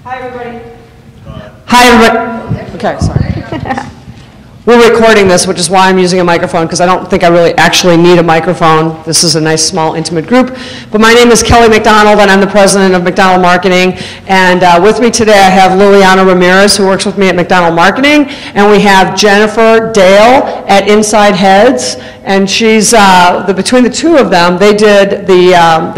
Hi, everybody. Hi, everybody. Okay, sorry. We're recording this, which is why I'm using a microphone, because I don't think I really actually need a microphone. This is a nice, small, intimate group. But my name is Kelly McDonald, and I'm the president of McDonald Marketing. And with me today, I have Liliana Ramirez, who works with me at McDonald Marketing. And we have Jennifer Dale at Inside Heads. And she's, between the two of them, they've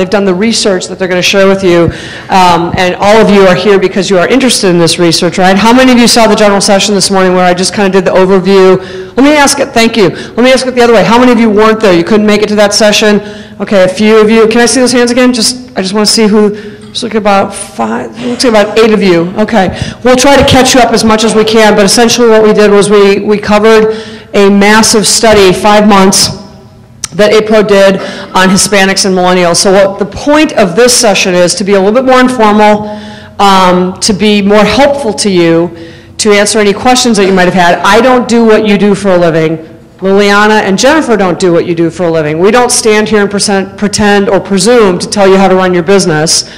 done the research that they're going to share with you. And all of you are here because you are interested in this research, right? How many of you saw the general session this morning where I just kind of did the overview? Let me ask it, thank you. Let me ask it the other way. How many of you weren't there? You couldn't make it to that session? Okay, a few of you. Can I see those hands again? I just want to see who. Let's look at about 5, looks like about 8 of you. Okay. We'll try to catch you up as much as we can, but essentially what we did was we covered a massive study, 5 months, that APRO did on Hispanics and Millennials. So what the point of this session is to be a little bit more informal, to be more helpful to you, to answer any questions that you might have had. I don't do what you do for a living. Liliana and Jennifer don't do what you do for a living. We don't stand here and pretend or presume to tell you how to run your business.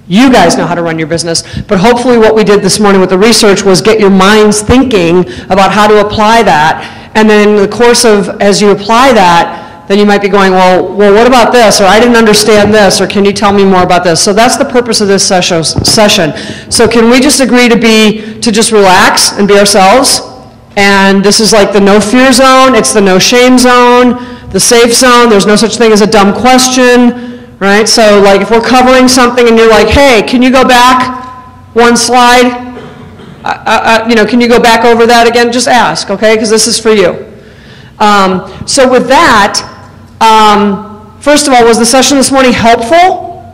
You guys know how to run your business, but hopefully what we did this morning with the research was get your minds thinking about how to apply that, and then in the course of, as you apply that, then you might be going, well, what about this, or I didn't understand this, or can you tell me more about this? So that's the purpose of this session. So can we just agree to just relax and be ourselves? And this is like the no fear zone, it's the no shame zone, the safe zone, there's no such thing as a dumb question, right? So like if we're covering something and you're like, hey, can you go back one slide? Can you go back over that again? Just ask, okay, because this is for you. So with that, first of all, was the session this morning helpful?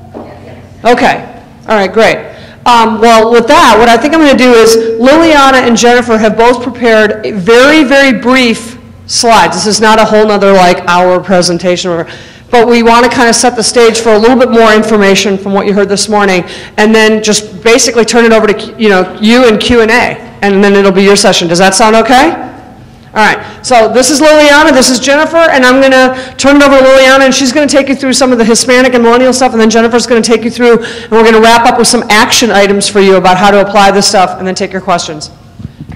Okay. All right, great. Well, with that, what I think I'm going to do is Liliana and Jennifer have both prepared very, very brief slides. This is not a whole nother like hour presentation, but we want to kind of set the stage for a little bit more information from what you heard this morning, and then just basically turn it over to you and Q&A, and then it'll be your session. Does that sound okay? All right, so this is Liliana, this is Jennifer, and I'm going to turn it over to Liliana, and she's going to take you through some of the Hispanic and Millennial stuff, and then Jennifer's going to take you through, and we're going to wrap up with some action items for you about how to apply this stuff, and then take your questions.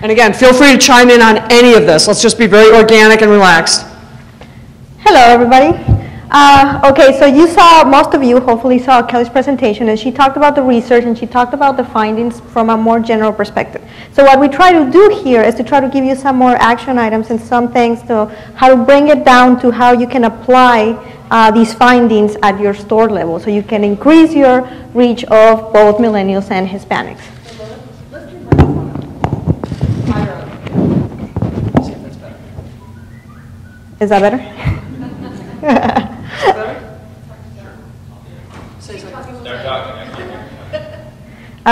And again, feel free to chime in on any of this. Let's just be very organic and relaxed. Hello, everybody. Okay, so most of you hopefully saw Kelly's presentation, and she talked about the research and she talked about the findings from a more general perspective. So what we try to do here is to try to give you some more action items and some things to how to bring it down to how you can apply these findings at your store level so you can increase your reach of both Millennials and Hispanics. Is that better?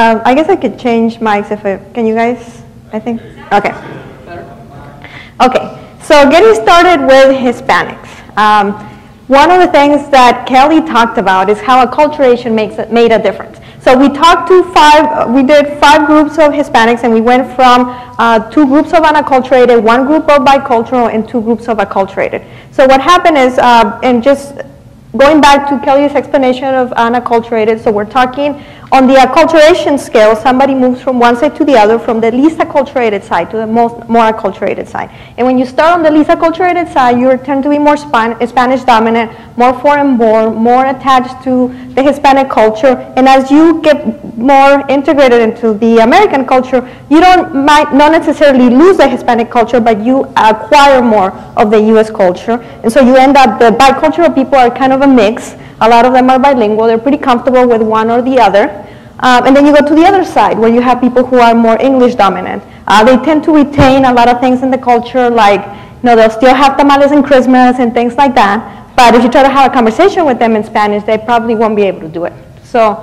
I guess I could change mics can you guys, I think? Okay. Okay, so getting started with Hispanics. One of the things that Kelly talked about is how acculturation made a difference. So we did 5 groups of Hispanics, and we went from 2 groups of unacculturated, 1 group of bicultural, and 2 groups of acculturated. So what happened is, and just going back to Kelly's explanation of unacculturated, so we're talking on the acculturation scale, somebody moves from one side to the other, from the least acculturated side to the more acculturated side. And when you start on the least acculturated side, you tend to be more Spanish dominant, more foreign born, more attached to the Hispanic culture. And as you get more integrated into the American culture, you might not necessarily lose the Hispanic culture, but you acquire more of the US culture. And so you end up, the bicultural people are kind of a mix. A lot of them are bilingual. They're pretty comfortable with one or the other. And then you go to the other side where you have people who are more English dominant. They tend to retain a lot of things in the culture, like they'll still have tamales in Christmas and things like that. But if you try to have a conversation with them in Spanish, they probably won't be able to do it. So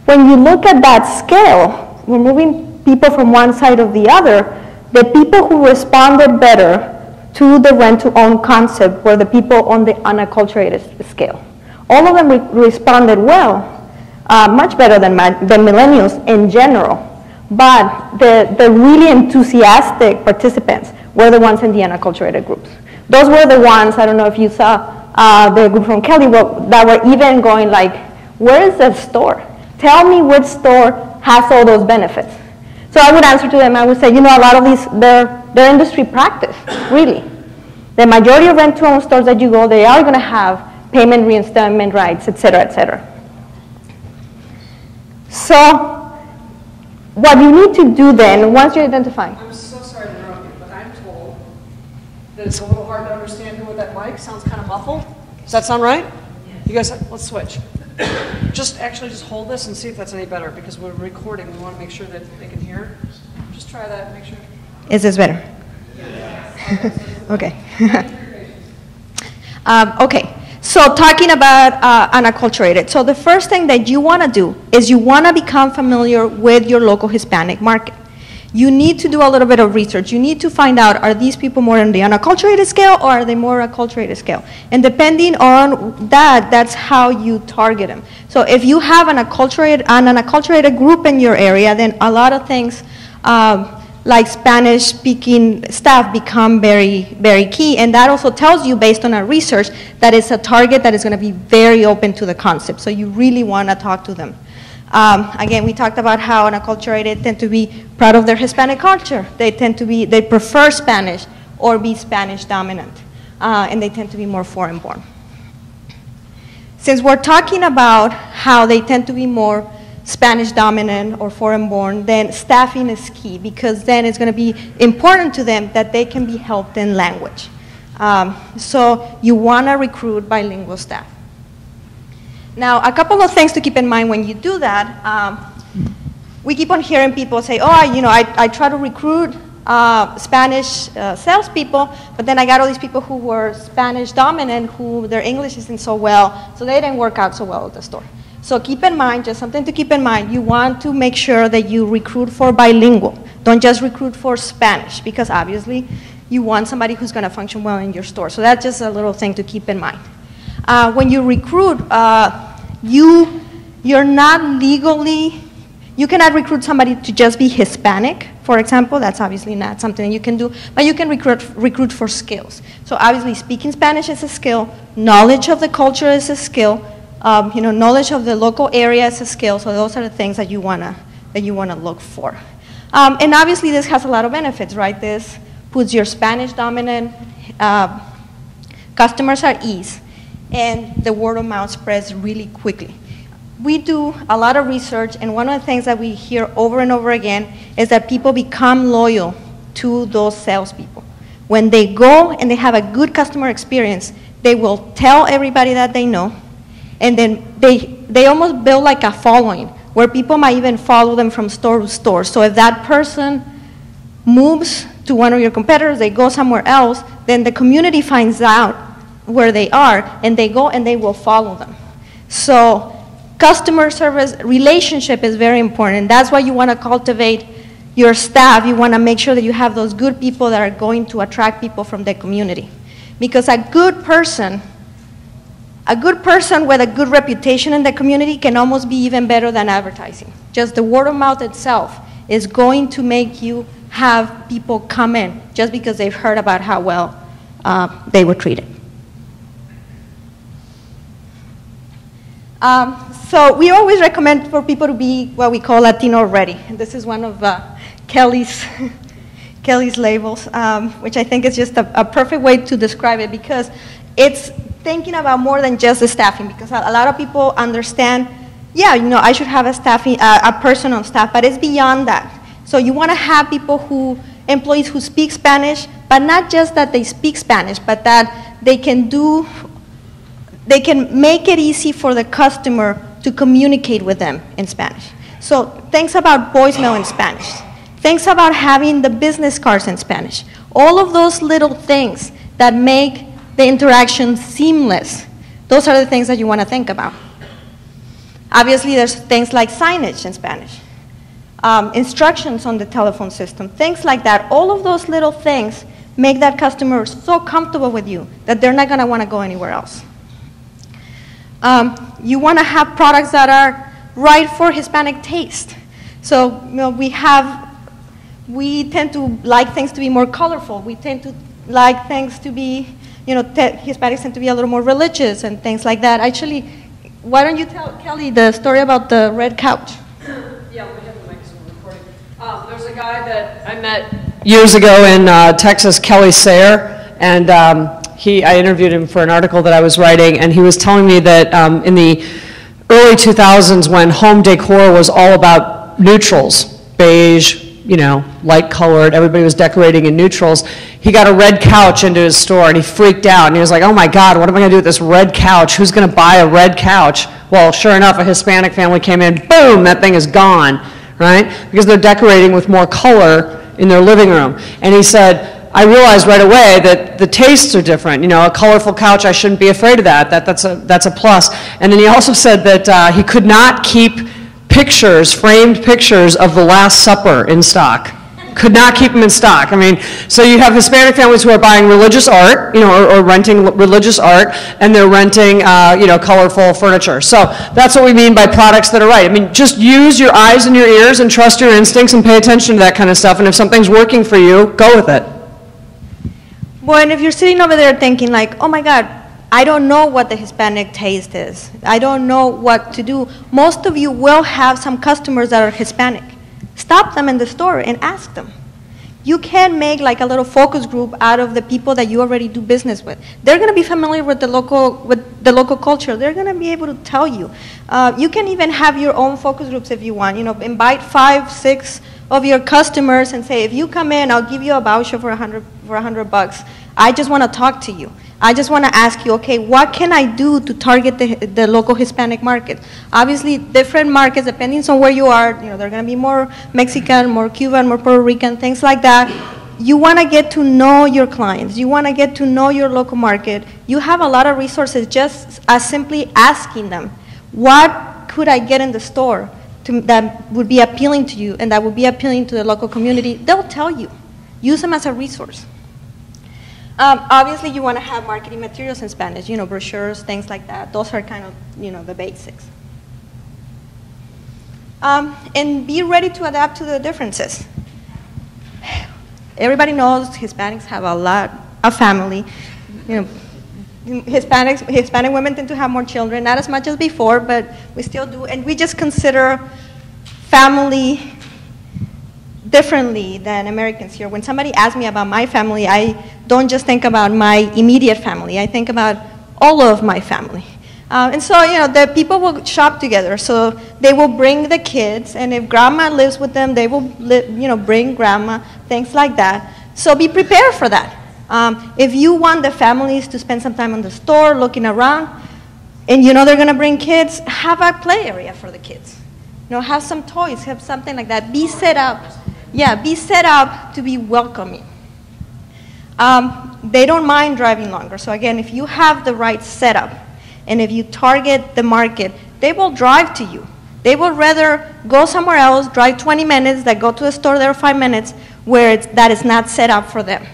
when you look at that scale, we're moving people from one side or the other. The people who responded better to the rent-to-own concept were the people on the unacculturated scale. All of them responded well, much better than Millennials in general. But the really enthusiastic participants were the ones in the unacculturated groups. Those were the ones, I don't know if you saw the group from Kelly, that were even going like, where is the store? Tell me which store has all those benefits. So I would answer to them, I would say, you know, a lot of these, they're industry practice, really. The majority of rent-to-own stores that you go, they are going to have payment reinstatement rights, et cetera, et cetera. So what you need to do then, once you identify. I'm so sorry to interrupt you, but I'm told that it's a little hard to understand here with that mic. Sounds kind of muffled. Does that sound right? Yes. You guys, let's switch. Just hold this and see if that's any better, because we're recording. We want to make sure that they can hear. Just try that, make sure. Is this better? Yes. Okay. Okay. So talking about unacculturated. So the first thing that you want to do is you want to become familiar with your local Hispanic market. You need to do a little bit of research. You need to find out, are these people more on the unacculturated scale or are they more acculturated scale? And depending on that, that's how you target them. So if you have an unacculturated group in your area, then a lot of things like Spanish-speaking staff become very, very key. And that also tells you, based on our research, that it's a target that is going to be very open to the concept. So you really want to talk to them. Again, we talked about how unacculturated tend to be proud of their Hispanic culture. They prefer Spanish or be Spanish dominant. And they tend to be more foreign-born. Since we're talking about how they tend to be more Spanish dominant or foreign born, then staffing is key, because then it's going to be important to them that they can be helped in language. So you want to recruit bilingual staff. Now, a couple of things to keep in mind when you do that. We keep on hearing people say, oh, I try to recruit Spanish salespeople, but then I got all these people who were Spanish dominant, who their English isn't so well, so they didn't work out so well at the store. So keep in mind, just something to keep in mind, you want to make sure that you recruit for bilingual. Don't just recruit for Spanish, because obviously you want somebody who's going to function well in your store. So that's just a little thing to keep in mind. When you recruit, you're not legally, you cannot recruit somebody to just be Hispanic, for example. That's obviously not something you can do, but you can recruit for skills. So obviously speaking Spanish is a skill, knowledge of the culture is a skill, knowledge of the local area is a skill. So those are the things that you wanna look for. And obviously this has a lot of benefits, right? This puts your Spanish dominant customers at ease, and the word of mouth spreads really quickly. We do a lot of research, and one of the things that we hear over and over again is that people become loyal to those salespeople. When they go and they have a good customer experience, they will tell everybody that they know, and then they almost build like a following, where people might even follow them from store to store. So if that person moves to one of your competitors, they go somewhere else, then the community finds out where they are, and they go and they will follow them. So customer service relationship is very important. That's why you want to cultivate your staff. You want to make sure that you have those good people that are going to attract people from the community. Because a good person with a good reputation in the community can almost be even better than advertising. Just the word of mouth itself is going to make you have people come in just because they've heard about how well they were treated. So we always recommend for people to be what we call Latino ready. And this is one of Kelly's labels, which I think is just a perfect way to describe it, because it's thinking about more than just the staffing, because a lot of people understand, yeah, I should have a person on staff, but it's beyond that. So you want to have employees who speak Spanish, but not just that they speak Spanish, but that they can make it easy for the customer to communicate with them in Spanish. So things about voicemail in Spanish, things about having the business cards in Spanish, all of those little things that make the interaction seamless, those are the things that you want to think about. Obviously, there's things like signage in Spanish, instructions on the telephone system, things like that. All of those little things make that customer so comfortable with you that they're not going to want to go anywhere else. You want to have products that are right for Hispanic taste. So we tend to like things to be more colorful. We tend to like things to be, Hispanics tend to be a little more religious and things like that. Actually, why don't you tell Kelly the story about the red couch? Yeah, we have There's a guy that I met years ago in Texas, Kelly Sayre, and I interviewed him for an article that I was writing, and he was telling me that in the early 2000s, when home decor was all about neutrals, beige, you know, light colored, everybody was decorating in neutrals, he got a red couch into his store and he freaked out and he was like, oh my God, what am I gonna do with this red couch? Who's gonna buy a red couch? Well, sure enough, a Hispanic family came in, boom, that thing is gone, right? Because they're decorating with more color in their living room. And he said, I realized right away that the tastes are different. You know, a colorful couch, I shouldn't be afraid of that. That's a plus. And then he also said that he could not keep pictures, framed pictures of the Last Supper in stock. Could not keep them in stock. I mean, so you have Hispanic families who are buying religious art, you know, or renting religious art, and they're renting, you know, colorful furniture. So that's what we mean by products that are right. I mean, just use your eyes and your ears and trust your instincts and pay attention to that kind of stuff. And if something's working for you, go with it. Well, and if you're sitting over there thinking like, oh my God, I don't know what the Hispanic taste is. I don't know what to do. Most of you will have some customers that are Hispanic. Stop them in the store and ask them. You can make like a little focus group out of the people that you already do business with. They're going to be familiar with the local culture. They're going to be able to tell you. You can even have your own focus groups if you want. You know, invite 5, 6 of your customers and say, if you come in, I'll give you a voucher for $100. I just want to talk to you. I just want to ask you, okay, what can I do to target the local Hispanic market? Obviously, different markets, depending on where you are, you know, they're going to be more Mexican, more Cuban, more Puerto Rican, things like that. You want to get to know your clients. You want to get to know your local market. You have a lot of resources just as simply asking them, what could I get in the store that would be appealing to you and that would be appealing to the local community? They'll tell you. Use them as a resource. Obviously, you want to have marketing materials in Spanish, you know, brochures, things like that. Those are kind of, you know, the basics. And be ready to adapt to the differences. Everybody knows Hispanics have a lot of family. You know, Hispanic women tend to have more children, not as much as before, but we still do. And we just consider family differently than Americans here. When somebody asks me about my family, I don't just think about my immediate family. I think about all of my family. And so, you know, the people will shop together. So they will bring the kids, and if grandma lives with them, they will, you know, bring grandma, things like that. So be prepared for that. If you want the families to spend some time in the store looking around, and you know they're going to bring kids, have a play area for the kids. You know, have some toys, have something like that. Be set up. Yeah, be set up to be welcoming. They don't mind driving longer. So again, if you have the right setup, and if you target the market, they will drive to you. They would rather go somewhere else, drive 20 minutes, than go to the store there 5 minutes, where that is not set up for them.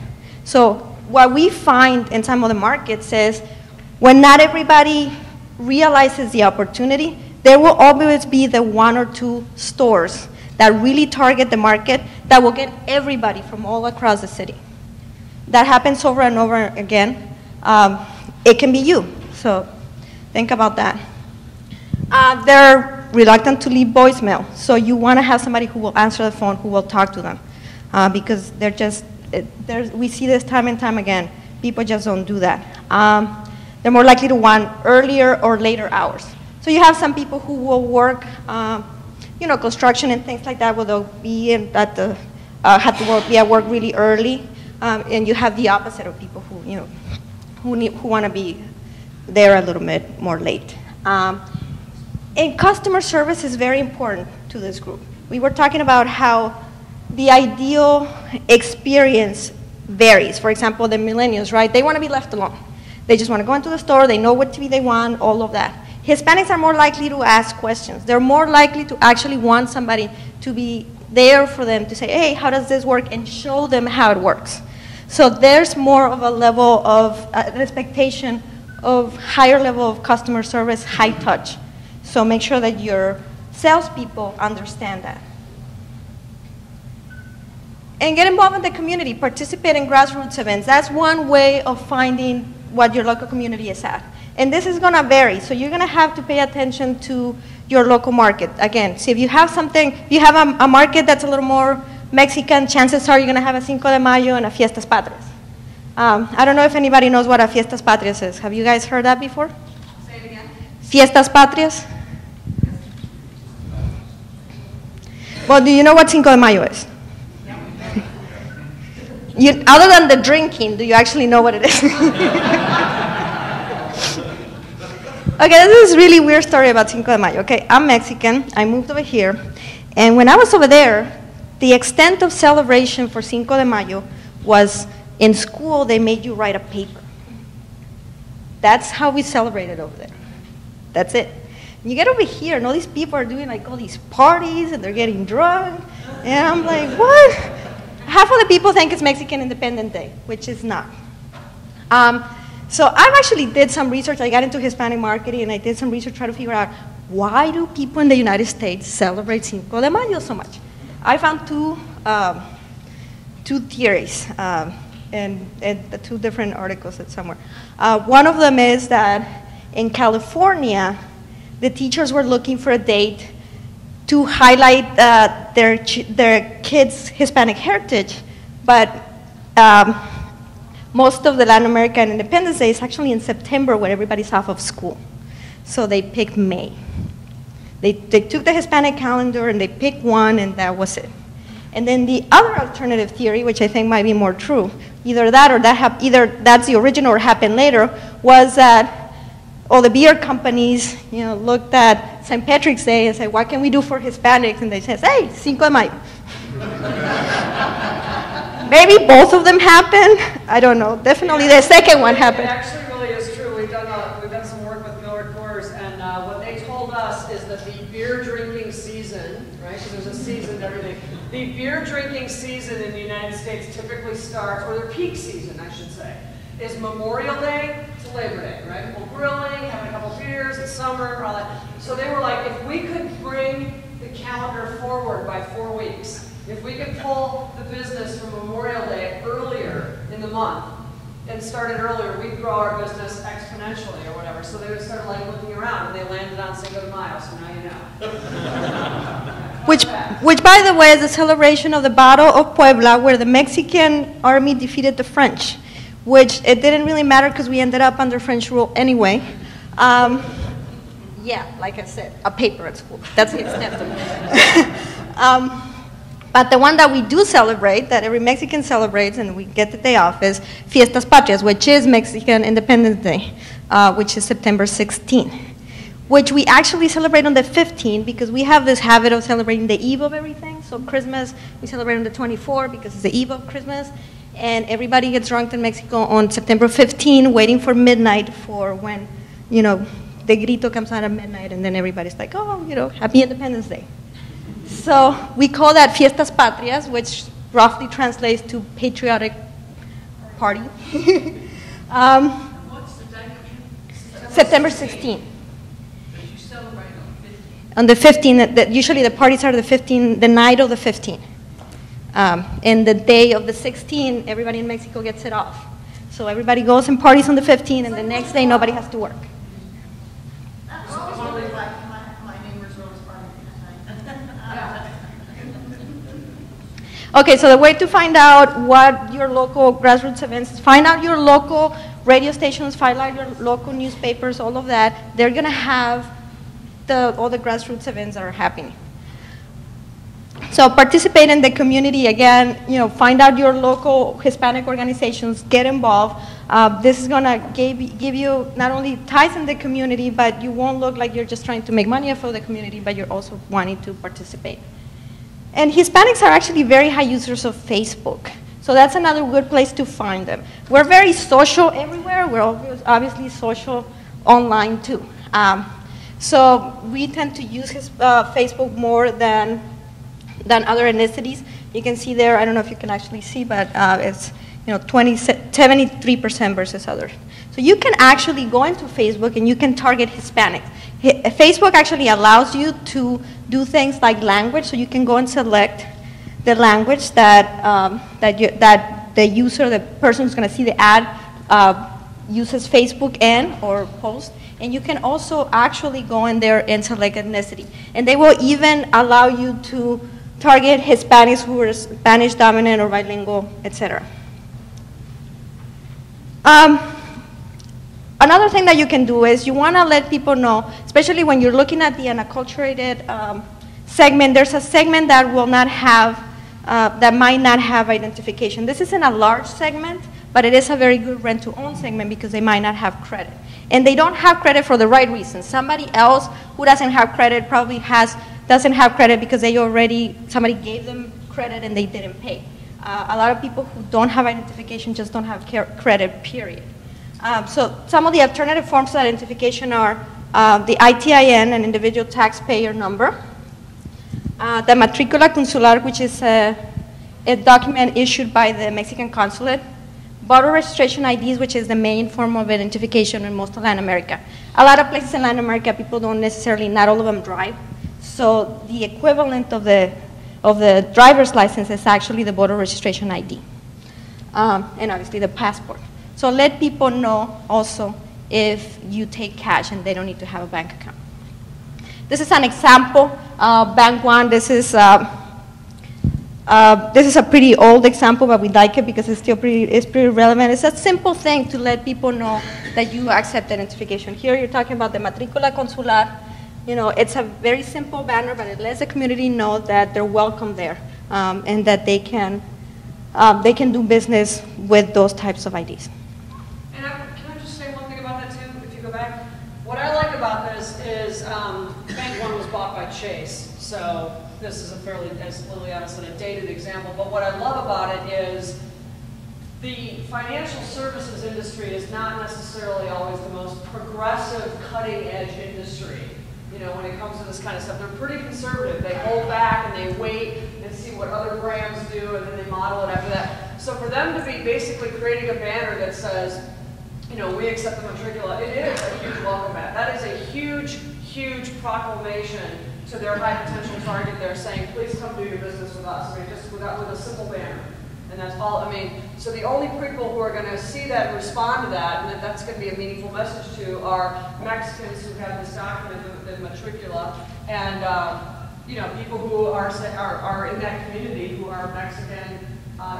So what we find in some of the markets is, when not everybody realizes the opportunity, there will always be the 1 or 2 stores that really target the market that will get everybody from all across the city. That happens over and over again. It can be you, so think about that. They're reluctant to leave voicemail, so you want to have somebody who will answer the phone, who will talk to them, because they're just, we see this time and time again. People just don't do that. They're more likely to want earlier or later hours. So you have some people who will work, you know, construction and things like that, where they'll be have to be at work really early, and you have the opposite of people who, you know, who want to be there a little bit more late. And customer service is very important to this group. We were talking about how the ideal experience varies. For example, the millennials, right? They want to be left alone. They just want to go into the store, they know what TV they want, all of that. Hispanics are more likely to ask questions. They're more likely to actually want somebody to be there for them to say, hey, how does this work? And show them how it works. So there's more of a level of expectation of higher level of customer service, high touch. So make sure that your salespeople understand that. And get involved in the community. Participate in grassroots events. That's one way of finding what your local community is at. And this is going to vary. So you're going to have to pay attention to your local market. Again, so if you have something, if you have a market that's a little more Mexican, chances are you're going to have a Cinco de Mayo and a Fiestas Patrias. I don't know if anybody knows what a Fiestas Patrias is. Have you guys heard that before? Say it again. Fiestas Patrias? Well, do you know what Cinco de Mayo is? Other than the drinking, do you actually know what it is? Okay, this is a really weird story about Cinco de Mayo. Okay, I'm Mexican. I moved over here. And when I was over there, the extent of celebration for Cinco de Mayo was in school, they made you write a paper. That's how we celebrated over there. That's it. And you get over here, and all these people are doing like all these parties, and they're getting drunk. And I'm like, what? Half of the people think it's Mexican Independence Day, which is not. So I actually did some research. I got into Hispanic marketing, and I did some research trying to figure out why do people in the United States celebrate Cinco de Mayo so much? I found two theories in the two different articles somewhere. One of them is that in California, the teachers were looking for a date to highlight their kids' Hispanic heritage, but most of the Latin American Independence Day is actually in September when everybody's off of school. So they picked May. They took the Hispanic calendar and they picked one, and that was it. And then the other alternative theory, which I think might be more true, either that or either that's the original or happened later, was that all the beer companies, looked at St. Patrick's Day and said, what can we do for Hispanics? And they said, hey, Cinco de Mayo. Maybe both of them happened. I don't know. Definitely the second one happened. It actually really is true. We've done some work with Miller Coors, and what they told us is that the beer drinking season, right, because there's a season to everything, the beer drinking season in the United States typically starts, or their peak season, I should say, is Memorial Day to Labor Day, right? People grilling, having a couple beers, it's summer, all that. So they were like, if we could bring the calendar forward by 4 weeks, if we could pull the business from Memorial Day earlier in the month and start it earlier, we'd grow our business exponentially or whatever. So they would start like looking around, and they landed on Cinco de Mayo, so now you know. Which, by the way, is a celebration of the Battle of Puebla, where the Mexican army defeated the French, which it didn't really matter because we ended up under French rule anyway. Yeah, like I said, a paper at school. That's the extent of it. But the one that we do celebrate, that every Mexican celebrates, and we get the day off, is Fiestas Patrias, which is Mexican Independence Day, which is September 16th, which we actually celebrate on the 15th because we have this habit of celebrating the eve of everything. So Christmas, we celebrate on the 24th because it's the eve of Christmas, and everybody gets drunk in Mexico on September 15th, waiting for midnight for when, the grito comes out at midnight, and then everybody's like, oh, happy Independence Day. So we call that Fiestas Patrias, which roughly translates to patriotic party. What's the date again? September 16th. But you celebrate on the 15th. On the 15th, usually the parties are the 15th, the night of the 15th. And the day of the 16th, everybody in Mexico gets it off. So everybody goes and parties on the 15th, and the next day nobody has to work. Okay, so the way to find out what your local grassroots events is, find out your local radio stations, find out your local newspapers, all of that. They're going to have all the grassroots events that are happening. So participate in the community again, find out your local Hispanic organizations, get involved. This is going to give you not only ties in the community, but you won't look like you're just trying to make money off of the community, but you're also wanting to participate. And Hispanics are actually very high users of Facebook. So that's another good place to find them. We're very social everywhere. We're obviously social online too. So we tend to use Facebook more than other ethnicities. You can see there, I don't know if you can actually see, but it's 73% versus others. So you can actually go into Facebook and you can target Hispanics. Facebook actually allows you to do things like language, so you can go and select the language that the user, the person who's going to see the ad, uses Facebook or post, And you can also actually go in there and select ethnicity. And they will even allow you to target Hispanics who are Spanish dominant or bilingual, etc. Another thing that you can do is you want to let people know, especially when you're looking at the unacculturated segment, there's a segment that will not have, that might not have identification. This isn't a large segment, but it is a very good rent-to-own segment because they might not have credit. And they don't have credit for the right reasons. Somebody else who doesn't have credit probably doesn't have credit because somebody gave them credit and they didn't pay. A lot of people who don't have identification just don't have credit, period. So some of the alternative forms of identification are the ITIN, an individual taxpayer number, the Matricula Consular, which is a document issued by the Mexican consulate, voter registration IDs, which is the main form of identification in most of Latin America. A lot of places in Latin America, people don't necessarily, not all of them drive, so the equivalent of the driver's license is actually the voter registration ID, and obviously the passport. So let people know also if you take cash and they don't need to have a bank account. This is an example, Bank One. This is a pretty old example, but we like it because it's still pretty relevant. It's a simple thing to let people know that you accept identification. Here you're talking about the Matricula Consular. You know, it's a very simple banner, but it lets the community know that they're welcome there and that they can do business with those types of IDs. What I like about this is Bank One was bought by Chase, so this is a fairly, as Liliana said, a dated example, but what I love about it is the financial services industry is not necessarily always the most progressive, cutting-edge industry. You know, when it comes to this kind of stuff, they're pretty conservative. They hold back and they wait and see what other brands do, and then they model it after that. So for them to be basically creating a banner that says, you know, we accept the matricula, it is a huge welcome back. That is a huge, huge proclamation to their high potential target. They're saying, please come do your business with us. I mean, just with a simple banner. And that's all, I mean, so the only people who are going to see that and respond to that, and that's going to be a meaningful message to, are Mexicans who have this document, the matricula, and, you know, people who are in that community who are Mexican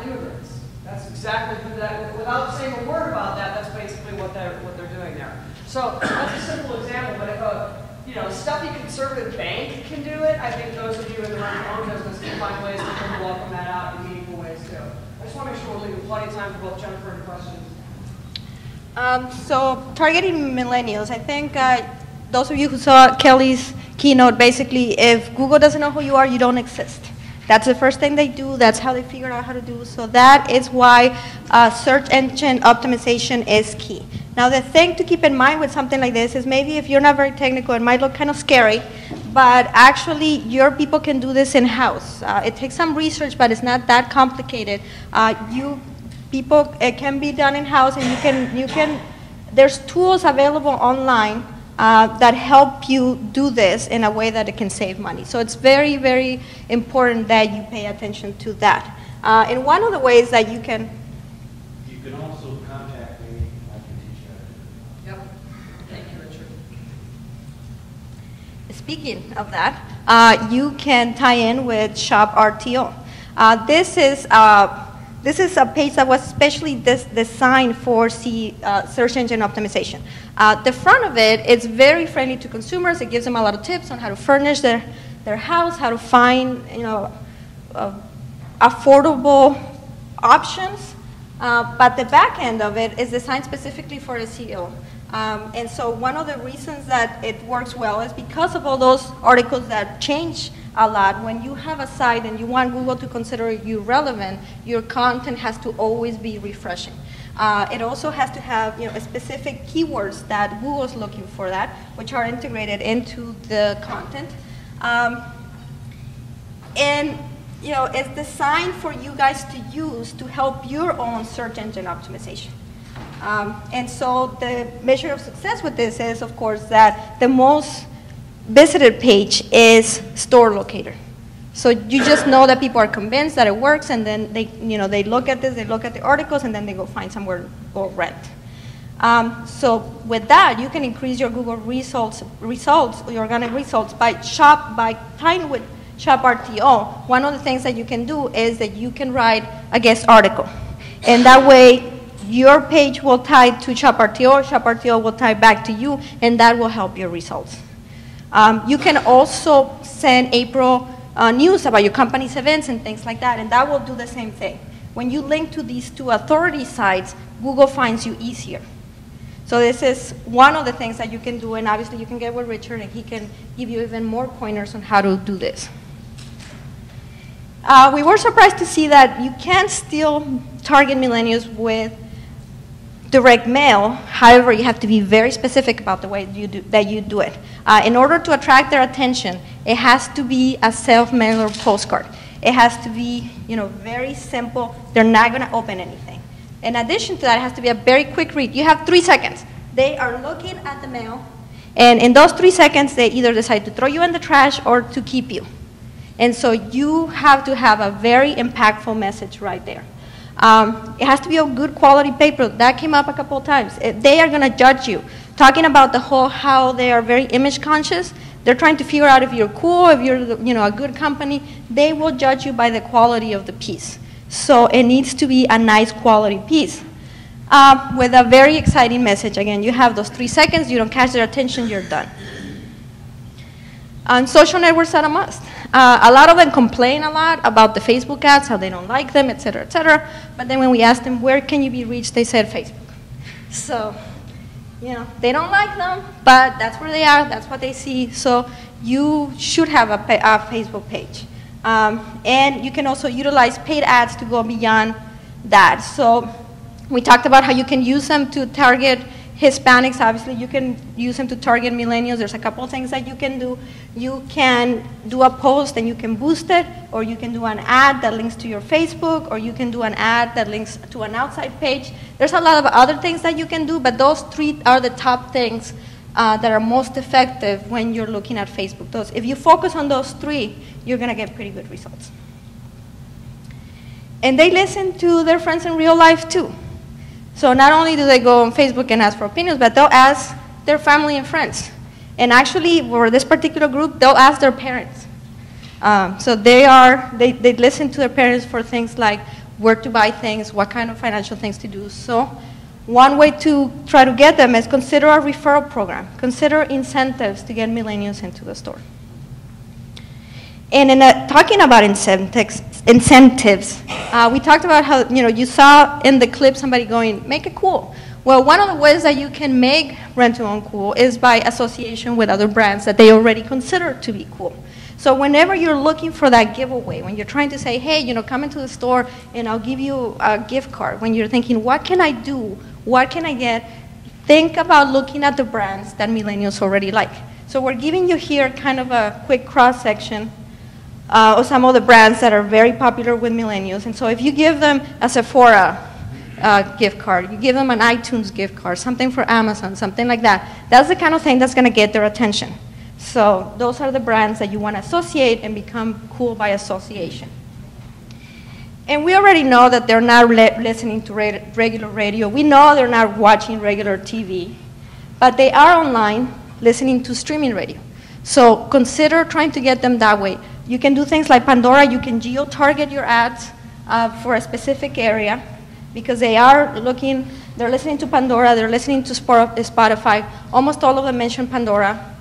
immigrants. That's exactly who that, without saying a word about that, that's basically what they're doing there. So that's a simple example, but if a stuffy conservative bank can do it, I think those of you in the rent-to-own business can find ways to welcome that out in meaningful ways too. I just want to make sure we're leaving plenty of time for both Jennifer and questions. So targeting millennials, I think those of you who saw Kelly's keynote, basically, if Google doesn't know who you are, you don't exist. That's the first thing they do. That's how they figure out how to do. So that is why search engine optimization is key. Now the thing to keep in mind with something like this is maybe if you're not very technical, it might look kind of scary, but actually your people can do this in-house. It takes some research, but it's not that complicated. It can be done in-house, and there's tools available online that help you do this in a way that it can save money. So it's very, very important that you pay attention to that. And one of the ways that you can... You can also contact me. I can teach you. Yep. Thank you, Richard. Speaking of that, you can tie in with Shop RTO. This is a page that was specially designed for search engine optimization. The front of it is very friendly to consumers. It gives them a lot of tips on how to furnish their house, how to find affordable options. But the back end of it is designed specifically for SEO. And so one of the reasons that it works well is because of all those articles that change a lot. When you have a site and you want Google to consider you relevant, your content has to always be refreshing. It also has to have specific keywords that Google's looking for that, which are integrated into the content. And it's designed for you guys to use to help your own search engine optimization. And so the measure of success with this is, of course, that the most visited page is store locator. So you just know that people are convinced that it works, and then they look at this, they look at the articles, and then they go find somewhere to go rent. So with that, you can increase your Google results, your organic results by tying with Shop RTO. One of the things that you can do is that you can write a guest article. And that way, your page will tie to Shop RTO will tie back to you, and that will help your results. You can also send APRO news about your company's events and things like that, and that will do the same thing. When you link to these two authority sites, Google finds you easier. So this is one of the things that you can do, and obviously you can get with Richard, and he can give you even more pointers on how to do this. We were surprised to see that you can still target millennials with direct mail. However, you have to be very specific about the way you do it. In order to attract their attention, it has to be a self-mailer postcard. It has to be, very simple. They're not going to open anything. In addition to that, it has to be a very quick read. You have 3 seconds. They are looking at the mail, and in those 3 seconds, they either decide to throw you in the trash or to keep you. And so you have to have a very impactful message right there. It has to be a good quality paper. That came up a couple of times. They are going to judge you. Talking about how they are very image conscious. They're trying to figure out if you're cool, if you're a good company. They will judge you by the quality of the piece. So it needs to be a nice quality piece with a very exciting message. Again, you have those 3 seconds. You don't catch their attention, you're done. Social networks are a must. A lot of them complain a lot about the Facebook ads, how they don't like them, et cetera, et cetera. But then when we asked them, where can you be reached, they said Facebook. So, they don't like them, but that's where they are, that's what they see. So you should have a Facebook page. And you can also utilize paid ads to go beyond that. So we talked about how you can use them to target Hispanics. Obviously, you can use them to target millennials. There's a couple of things that you can do. You can do a post and you can boost it, or you can do an ad that links to your Facebook, or you can do an ad that links to an outside page. There's a lot of other things that you can do, but those 3 are the top things that are most effective when you're looking at Facebook. If you focus on those 3, you're going to get pretty good results. And they listen to their friends in real life, too. So not only do they go on Facebook and ask for opinions, but they'll ask their family and friends. And actually, for this particular group, they'll ask their parents. So they listen to their parents for things like where to buy things, what kind of financial things to do. So one way to try to get them is consider a referral program. Consider incentives to get millennials into the store. And in talking about incentives, we talked about how, you saw in the clip somebody going, make it cool. Well, one of the ways that you can make rent-to-own cool is by association with other brands that they already consider to be cool. So whenever you're looking for that giveaway, when you're trying to say, hey, come into the store and I'll give you a gift card, when you're thinking, what can I do? What can I get? Think about looking at the brands that millennials already like. So we're giving you here kind of a quick cross-section of some of the brands that are very popular with millennials. And so if you give them a Sephora gift card, you give them an iTunes gift card, something for Amazon, something like that, that's the kind of thing that's going to get their attention. So those are the brands that you want to associate and become cool by association. And we already know that they're not listening to regular radio. We know they're not watching regular TV, but they are online listening to streaming radio. So consider trying to get them that way. You can do things like Pandora. You can geo-target your ads for a specific area because they're listening to Pandora, they're listening to Spotify. Almost all of them mention Pandora.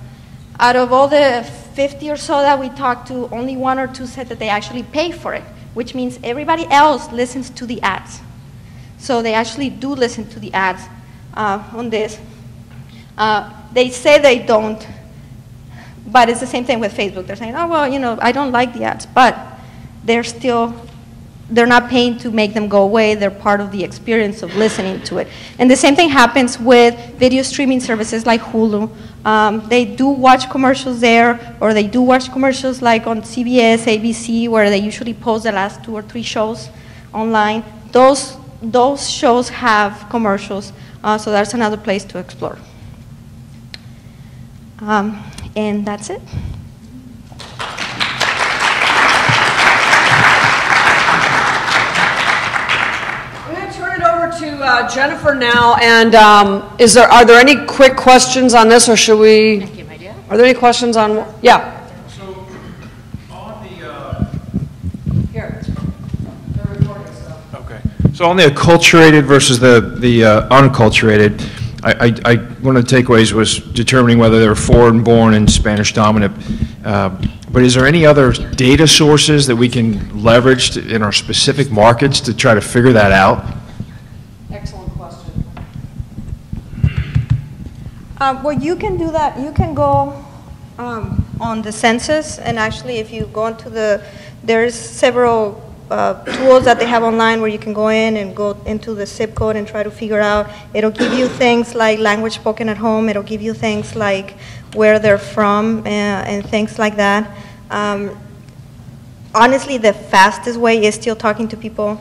Out of all the 50 or so that we talked to, only 1 or 2 said that they actually pay for it, which means everybody else listens to the ads. So they actually do listen to the ads on this. They say they don't, but it's the same thing with Facebook. They're saying, oh, well, I don't like the ads, but they're not paying to make them go away. They're part of the experience of listening to it. And the same thing happens with video streaming services like Hulu. They do watch commercials there, or they do watch commercials like on CBS, ABC, where they usually post the last 2 or 3 shows online. Those shows have commercials, so that's another place to explore. And that's it. I'm going to turn it over to Jennifer now, and are there any quick questions on this, or should we? Are there any questions on? Yeah. So on the Here. They're recording stuff. okay. So on the acculturated versus the unculturated, one of the takeaways was determining whether they were foreign born and Spanish dominant. But is there any other data sources that we can leverage in our specific markets to try to figure that out? Excellent question. Well, you can do that. You can go on the census, and actually if you go into there's several tools that they have online where you can go in and go into the zip code and try to figure out. It'll give you things like language spoken at home. It'll give you things like where they're from and things like that. Honestly, the fastest way is still talking to people.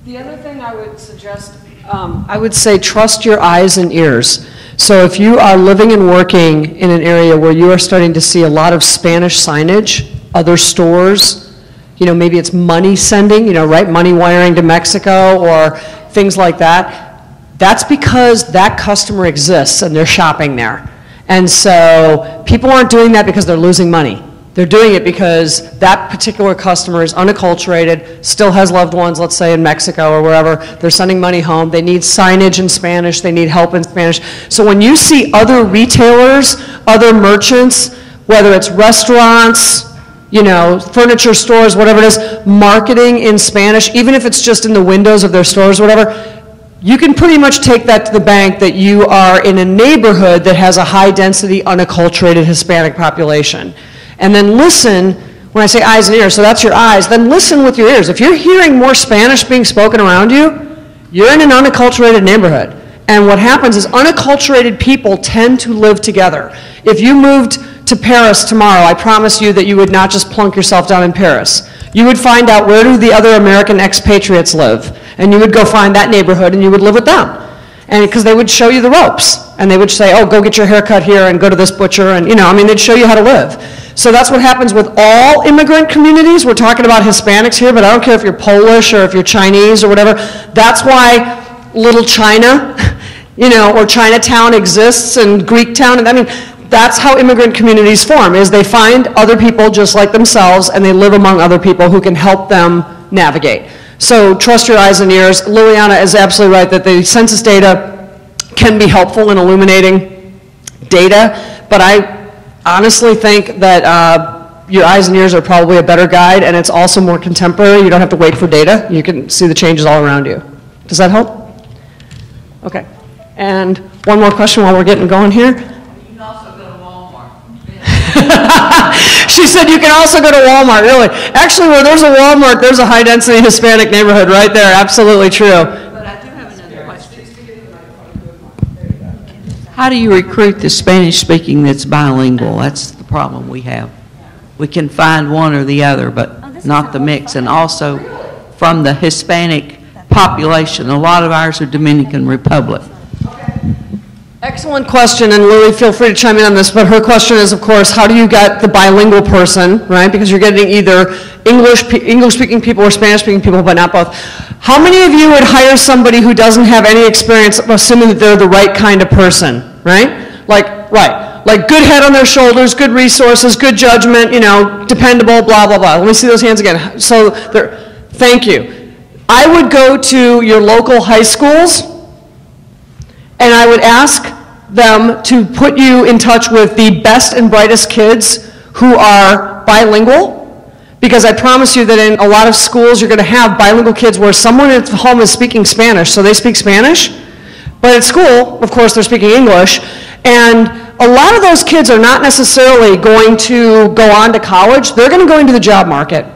The other thing I would suggest, I would say trust your eyes and ears. So if you are living and working in an area where you are starting to see a lot of Spanish signage, other stores, you know, maybe it's money sending, you know, right, money wiring to Mexico or things like that, that's because that customer exists and they're shopping there. And so people aren't doing that because they're losing money. They're doing it because that particular customer is unacculturated, still has loved ones, let's say in Mexico or wherever. They're sending money home. They need signage in Spanish. They need help in Spanish. So when you see other retailers, other merchants, whether it's restaurants, you know, furniture stores, whatever it is, marketing in Spanish, even if it's just in the windows of their stores or whatever, you can pretty much take that to the bank that you are in a neighborhood that has a high density, unacculturated Hispanic population. And then listen, when I say eyes and ears, so that's your eyes, then listen with your ears. If you're hearing more Spanish being spoken around you, you're in an unacculturated neighborhood. And what happens is unacculturated people tend to live together. If you moved to Paris tomorrow, I promise you that you would not just plunk yourself down in Paris. You would find out where do the other American expatriates live, and you would go find that neighborhood and you would live with them. And because they would show you the ropes, and they would say, oh, go get your hair cut here and go to this butcher, and you know, I mean, they'd show you how to live. So that's what happens with all immigrant communities. We're talking about Hispanics here, but I don't care if you're Polish or if you're Chinese or whatever. That's why Little China, you know, or Chinatown exists and Greek Town, and I mean, that's how immigrant communities form, is they find other people just like themselves and they live among other people who can help them navigate. So trust your eyes and ears. Liliana is absolutely right that the census data can be helpful in illuminating data, but I honestly think that your eyes and ears are probably a better guide, and it's also more contemporary. You don't have to wait for data. You can see the changes all around you. Does that help? Okay. And one more question while we're getting going here. You can also go to Walmart. She said you can also go to Walmart, really. Actually, where there's a Walmart, there's a high-density Hispanic neighborhood right there. Absolutely true. But I do have another question. How do you recruit the Spanish-speaking that's bilingual? That's the problem we have. We can find one or the other, but not the mix. And also, from the Hispanic population, a lot of ours are Dominican Republic. Excellent question, and Lily, feel free to chime in on this, but her question is, of course, how do you get the bilingual person, right? Because you're getting either English-speaking people or Spanish-speaking people, but not both. How many of you would hire somebody who doesn't have any experience, assuming that they're the right kind of person, right? Like good head on their shoulders, good resources, good judgment, you know, dependable, blah, blah, blah. Let me see those hands again. So, thank you. I would go to your local high schools, and I would ask them to put you in touch with the best and brightest kids who are bilingual, because I promise you that in a lot of schools you're going to have bilingual kids where someone at home is speaking Spanish, so they speak Spanish, but at school, of course, they're speaking English, and a lot of those kids are not necessarily going to go on to college. They're going to go into the job market.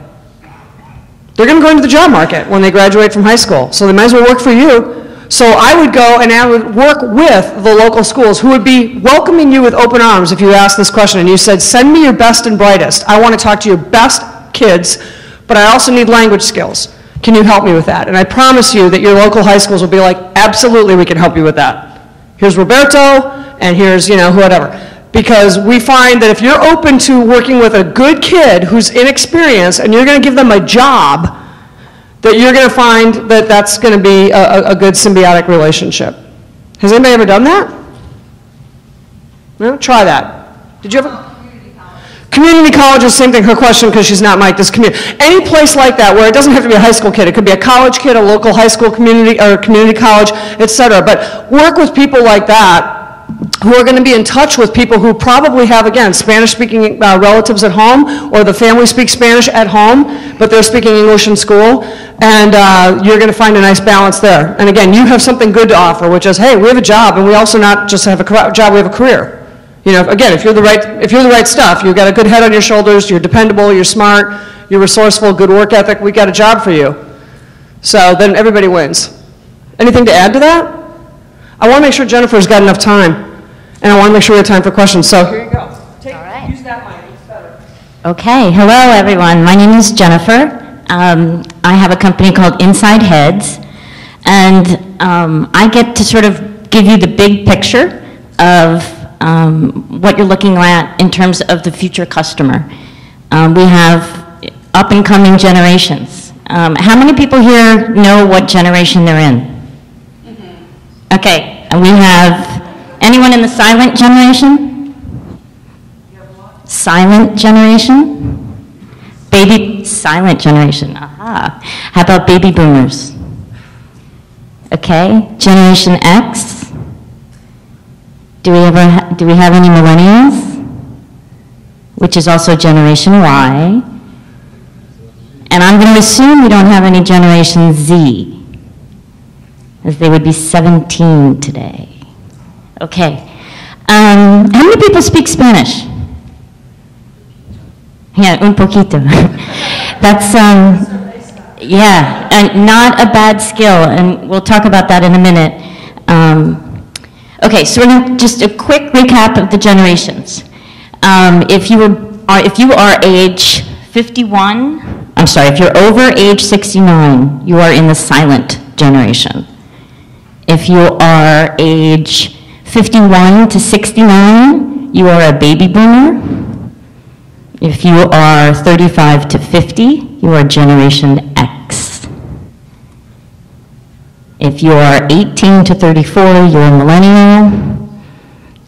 They're going to go into the job market when they graduate from high school, so they might as well work for you. So I would go and I would work with the local schools who would be welcoming you with open arms if you asked this question and you said, send me your best and brightest. I want to talk to your best kids, but I also need language skills. Can you help me with that? And I promise you that your local high schools will be like, absolutely, we can help you with that. Here's Roberto, and here's, you know, whatever. Because we find that if you're open to working with a good kid who's inexperienced and you're going to give them a job, that you're going to find that that's going to be a good symbiotic relationship. Has anybody ever done that? No? Try that. Did you ever? Community college is the same thing. Her question, because she's not Mike, this community. Any place like that where it doesn't have to be a high school kid. It could be a college kid, a local high school community, or community college, etc. But work with people like that who are going to be in touch with people who probably have, again, Spanish-speaking relatives at home, or the family speaks Spanish at home, but they're speaking English in school, and you're going to find a nice balance there. And again, you have something good to offer, which is, hey, we have a job, and we also not just have a job, we have a career. You know, again, if you're the right stuff, you've got a good head on your shoulders, you're dependable, you're smart, you're resourceful, good work ethic, we got a job for you. So then everybody wins. Anything to add to that? I want to make sure Jennifer's got enough time, and I want to make sure we have time for questions. So here you go. Use that mic, it's better. Okay, hello everyone. My name is Jennifer. I have a company called Inside Heads, and I get to sort of give you the big picture of what you're looking at in terms of the future customer. We have up-and-coming generations. How many people here know what generation they're in? Okay, and we have, anyone in the silent generation? Silent generation? Silent generation, aha. How about baby boomers? Okay, Generation X? Do we have any millennials? Which is also Generation Y. And I'm going to assume we don't have any Generation Z, as they would be 17 today. Okay. How many people speak Spanish? Yeah, un poquito. That's, yeah, and not a bad skill, and we'll talk about that in a minute. Okay, so we're going to just a quick recap of the generations. If you are age 51, I'm sorry, if you're over age 69, you are in the silent generation. If you are age 51 to 69, you are a baby boomer. If you are 35 to 50, you are Generation X. If you are 18 to 34, you're a millennial.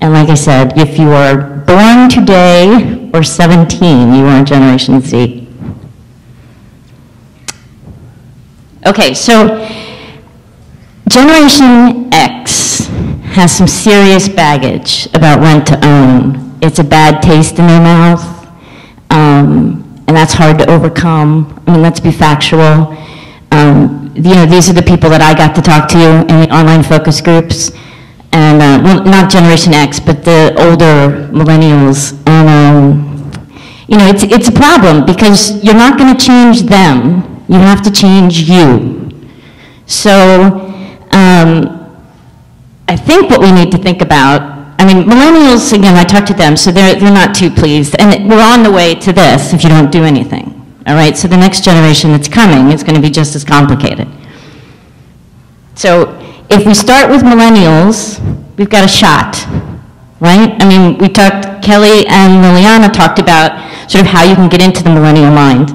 And like I said, if you are born today or 17, you are Generation Z. Okay, so Generation X has some serious baggage about rent to own. It's a bad taste in their mouth, and that's hard to overcome. I mean, let's be factual. You know, these are the people that I got to talk to in the online focus groups, and well, not Generation X, but the older millennials. And you know, it's a problem because you're not going to change them. You have to change you. So I think what we need to think about, I mean, millennials, again, I talked to them, so they're not too pleased. And we're on the way to this if you don't do anything. All right, so the next generation that's coming is going to be just as complicated. So if we start with millennials, we've got a shot, right? I mean, Kelly and Liliana talked about sort of how you can get into the millennial mind.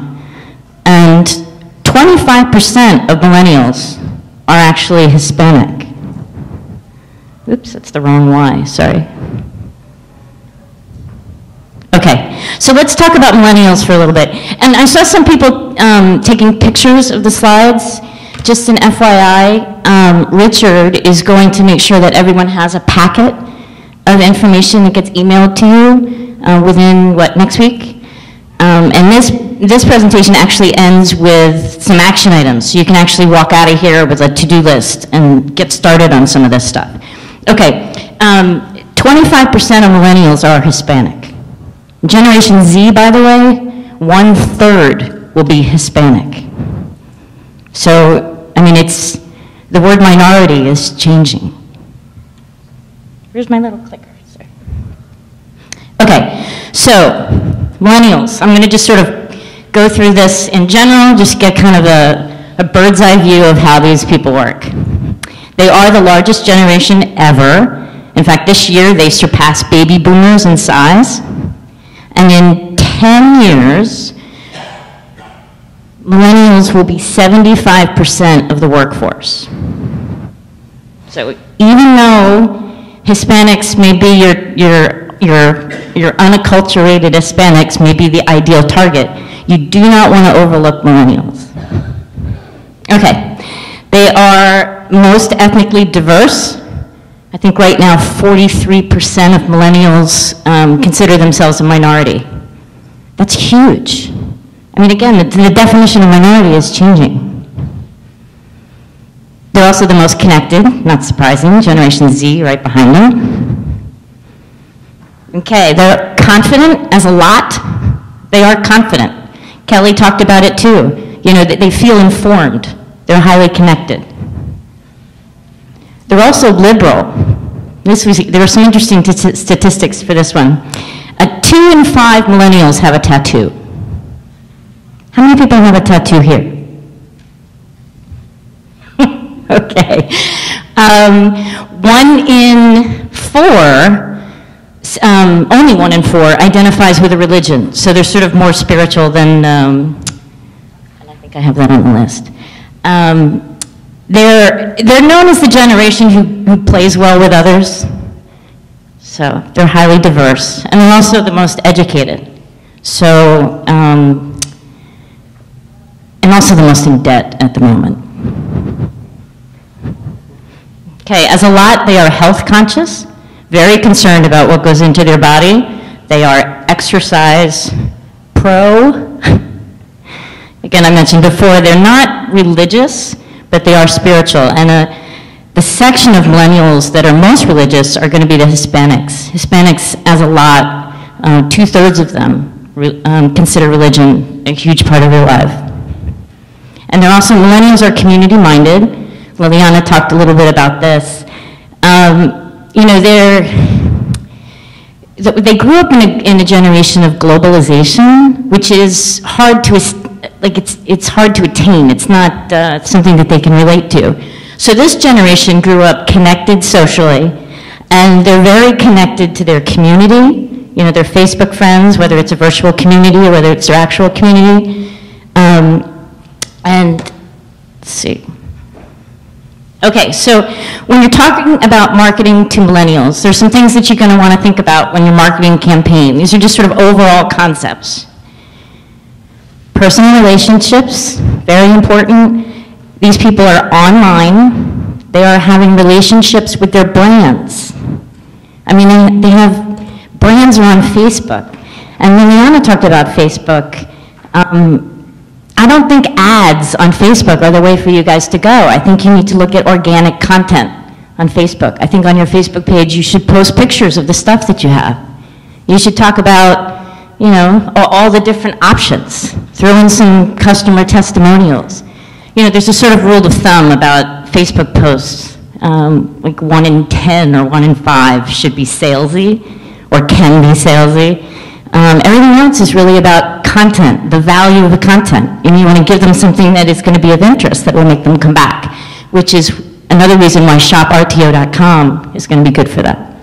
And 25% of millennials are actually Hispanic. Oops, that's the wrong Y, sorry. Okay, so let's talk about millennials for a little bit. And I saw some people taking pictures of the slides. Just an FYI, Richard is going to make sure that everyone has a packet of information that gets emailed to you within, next week? And this presentation actually ends with some action items. So you can actually walk out of here with a to-do list and get started on some of this stuff. Okay, 25% of millennials are Hispanic. Generation Z, by the way, 1/3 will be Hispanic. So, I mean, the word minority is changing. Where's my little clicker? Sorry. Okay, so millennials, I'm going to just sort of go through this in general, just get kind of a bird's eye view of how these people work. They are the largest generation ever. In fact, this year they surpassed baby boomers in size. And in 10 years, millennials will be 75% of the workforce. So even though Hispanics may be your unacculturated Hispanics may be the ideal target, you do not want to overlook millennials. Okay, they are most ethnically diverse. I think right now 43% of millennials consider themselves a minority. That's huge. I mean, again, the definition of minority is changing. They're also the most connected, not surprising, Generation Z right behind them. Okay, they're confident as a lot. They are confident. Kelly talked about it too. You know, they feel informed. They're highly connected. They're also liberal. There were some interesting statistics for this one. 2 in 5 millennials have a tattoo. How many people have a tattoo here? Okay. 1 in 4, only 1 in 4 identifies with a religion. So they're sort of more spiritual than, and I think I have that on the list. They're known as the generation who plays well with others. So they're highly diverse, and they're also the most educated. So, and also the most in debt at the moment. Okay, as a lot, they are health conscious, very concerned about what goes into their body. They are exercise pro. Again, I mentioned before, they're not religious, but they are spiritual. And the section of millennials that are most religious are going to be the Hispanics. Hispanics, as a lot, 2/3 of them consider religion a huge part of their life. And they're also, millennials are community-minded. Liliana talked a little bit about this. You know, they grew up in a generation of globalization, which is hard to, like, it's hard to attain. It's not something that they can relate to. So this generation grew up connected socially, and they're very connected to their community, you know, their Facebook friends, whether it's a virtual community or whether it's their actual community. And let's see. Okay, so when you're talking about marketing to millennials, there's some things that you're going to want to think about when you're marketing a campaign. These are just sort of overall concepts. Personal relationships, very important. These people are online. They are having relationships with their brands. I mean, they have, brands are on Facebook. And Liliana talked about Facebook. I don't think ads on Facebook are the way for you guys to go. I think you need to look at organic content on Facebook. I think on your Facebook page you should post pictures of the stuff that you have. You should talk about, you know, all the different options. Throw in some customer testimonials. You know, there's a sort of rule of thumb about Facebook posts. Like 1 in 10 or 1 in 5 should be salesy or can be salesy. Everything else is really about content, the value of the content. And you want to give them something that is going to be of interest that will make them come back, which is another reason why shoprto.com is going to be good for that.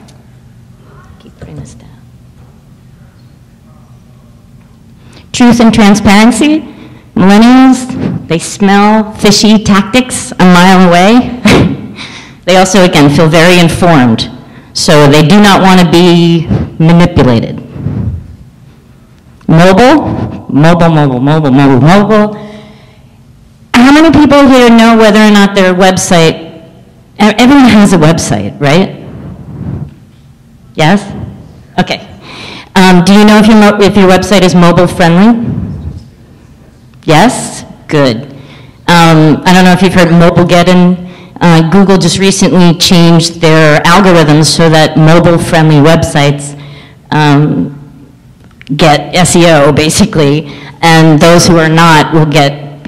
Keep putting this down. Truth and transparency. Millennials, they smell fishy tactics a mile away. They also, again, feel very informed. So they do not want to be manipulated. Mobile. How many people here know whether or not their website, everyone has a website, right? Yes? Okay. Do you know if your website is mobile friendly? Yes? Good. I don't know if you've heard Mobilegeddon. Google just recently changed their algorithms so that mobile-friendly websites get SEO, basically, and those who are not will get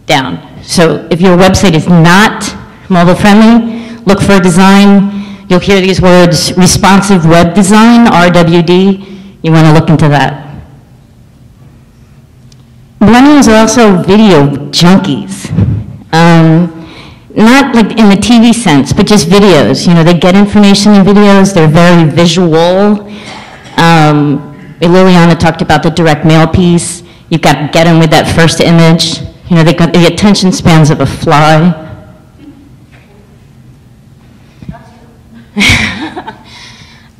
down. So if your website is not mobile-friendly, look for a design. You'll hear these words, responsive web design, RWD. You want to look into that. Millennials are also video junkies. Not like in the TV sense, but just videos. You know, they get information in videos. They're very visual. Liliana talked about the direct mail piece. You've got to get them with that first image. You know, they've got the attention spans of a fly.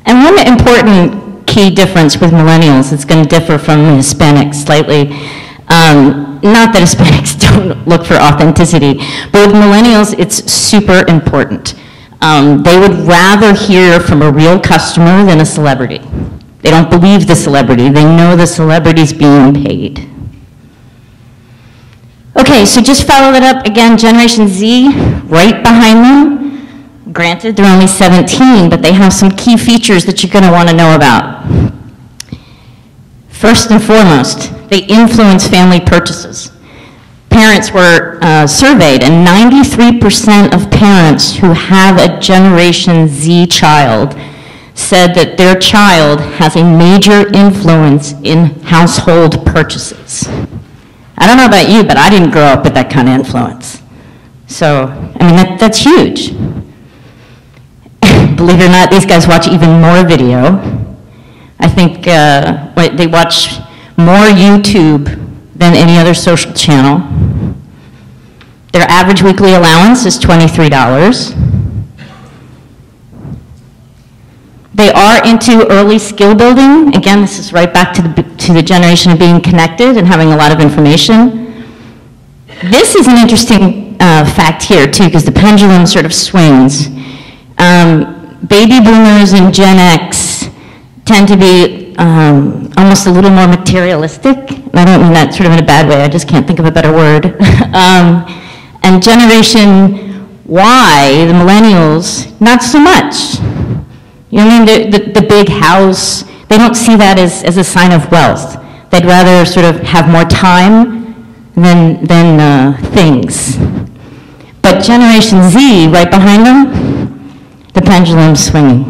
And one important key difference with millennials, it's going to differ from Hispanics slightly. Not that Hispanics don't look for authenticity, but with millennials, it's super important. They would rather hear from a real customer than a celebrity. They don't believe the celebrity. They know the celebrity's being paid. Okay, so just follow that up again. Generation Z, right behind them. Granted, they're only 17, but they have some key features that you're going to want to know about. First and foremost, they influence family purchases. Parents were surveyed, and 93% of parents who have a Generation Z child said that their child has a major influence in household purchases. I don't know about you, but I didn't grow up with that kind of influence. So, I mean, that's huge. Believe it or not, these guys watch even more video. I think they watch more YouTube than any other social channel. Their average weekly allowance is $23. They are into early skill building. Again, this is right back to the generation of being connected and having a lot of information. This is an interesting fact here, too, because the pendulum sort of swings. Baby boomers and Gen X tend to be almost a little more materialistic. I don't mean that sort of in a bad way, I just can't think of a better word. And Generation Y, the millennials, not so much. You know what I mean? The big house, they don't see that as a sign of wealth. They'd rather sort of have more time than things. But Generation Z, right behind them, the pendulum's swinging.